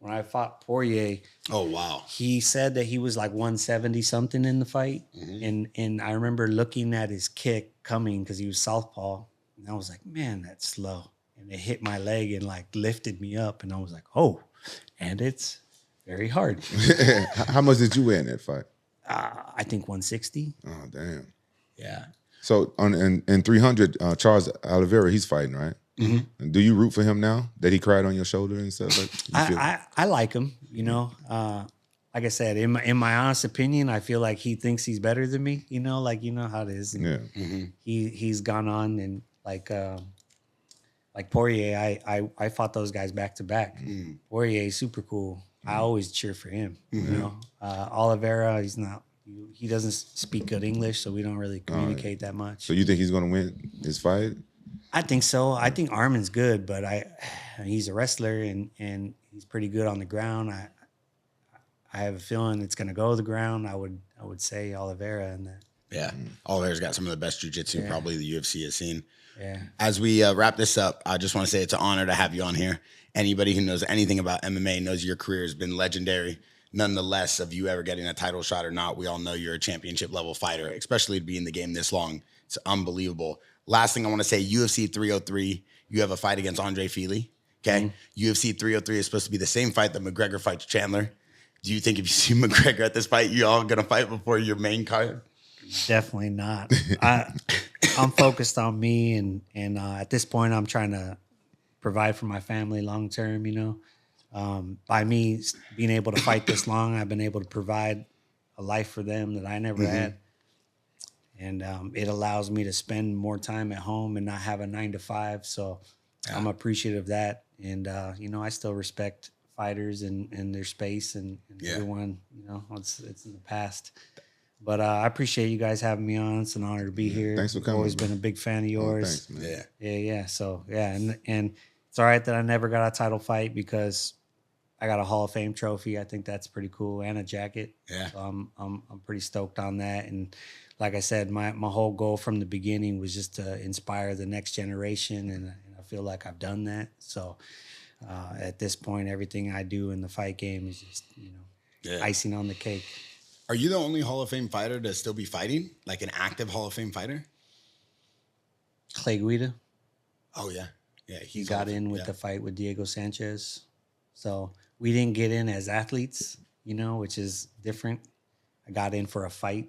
when I fought Poirier, Oh wow. he said that he was like 170 something in the fight. And I remember looking at his kick coming because he was southpaw. And I was like, man, that's slow. And it hit my leg and like lifted me up. And I was like, oh, and it's very hard. How much did you weigh in that fight? I think 160. Oh, damn. Yeah. So in 300, Charles Oliveira, he's fighting, right? And do you root for him now that he cried on your shoulder and stuff? Like, I like him, you know. Like I said, in my honest opinion, I feel like he thinks he's better than me. You know, like you know how it is. yeah. He's gone on and like Poirier, I fought those guys back to back. Poirier is super cool. I always cheer for him. You know, Oliveira, he doesn't speak good English, so we don't really communicate that much. So you think he's going to win his fight? I think so. I think Armin's good, but he's a wrestler and he's pretty good on the ground. I have a feeling it's going to go to the ground. I would say Oliveira and that. Yeah. Oliveira's got some of the best jiu-jitsu probably the UFC has seen. Yeah. As we wrap this up, I just want to say it's an honor to have you on here. Anybody who knows anything about MMA knows your career has been legendary. Nonetheless, of you ever getting a title shot or not, we all know you're a championship level fighter, especially to be in the game this long. It's unbelievable. Last thing I want to say, UFC 303, you have a fight against Andre Fili. Okay. UFC 303 is supposed to be the same fight that McGregor fights Chandler. Do you think if you see McGregor at this fight, you all going to fight before your main card? Definitely not. I'm focused on me, and at this point, I'm trying to provide for my family long term. You know, by me being able to fight this long, I've been able to provide a life for them that I never had, and it allows me to spend more time at home and not have a 9 to 5. So I'm appreciative of that, and you know, I still respect fighters and their space and everyone. You know, it's in the past. But I appreciate you guys having me on. It's an honor to be here. Thanks for coming. I've always been a big fan of yours. Thanks, man. Yeah. So and it's all right that I never got a title fight because I got a Hall of Fame trophy. I think that's pretty cool, and a jacket. Yeah. So I'm pretty stoked on that. And like I said, my whole goal from the beginning was just to inspire the next generation, and I feel like I've done that. So at this point, everything I do in the fight game is just icing on the cake. Are you the only Hall of Fame fighter to still be fighting? Like an active Hall of Fame fighter? Clay Guida. Oh, yeah. Yeah. He got in with the fight with Diego Sanchez. So we didn't get in as athletes, you know, which is different. I got in for a fight.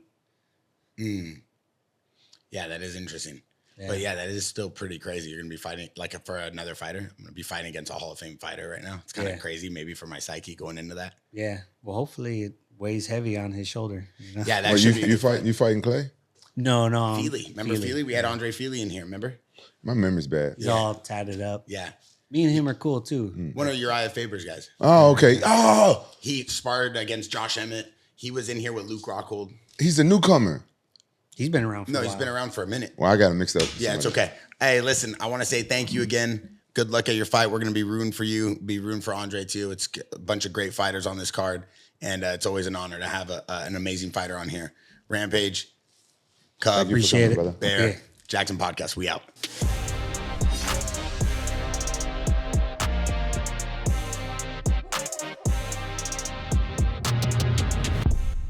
Yeah, that is interesting. Yeah. But yeah, that is still pretty crazy. You're going to be fighting, like for another fighter. I'm going to be fighting against a Hall of Fame fighter right now. It's kind of crazy maybe for my psyche going into that. Yeah. Well, hopefully it weighs heavy on his shoulder. You know? Yeah, that Well, should be. you fighting Clay? No. Fili. Remember Fili? We had Andre Fili in here, remember? My memory's bad. He's all tatted up. Yeah. Me and him are cool too. One of Uriah Faber's guys. Oh, okay. Oh, He sparred against Josh Emmett. He was in here with Luke Rockhold. he's a newcomer. He's been around for a while. He's been around for a minute. Well, I got him mixed up. Yeah, it's okay. Hey, listen, I want to say thank you again. Good luck at your fight. We're going to be rooting for you, be rooting for Andre too. It's a bunch of great fighters on this card, and it's always an honor to have an amazing fighter on here. Rampage, Cub, Appreciate it. brother. Bear, Yeah. JAXXON Podcast, we out.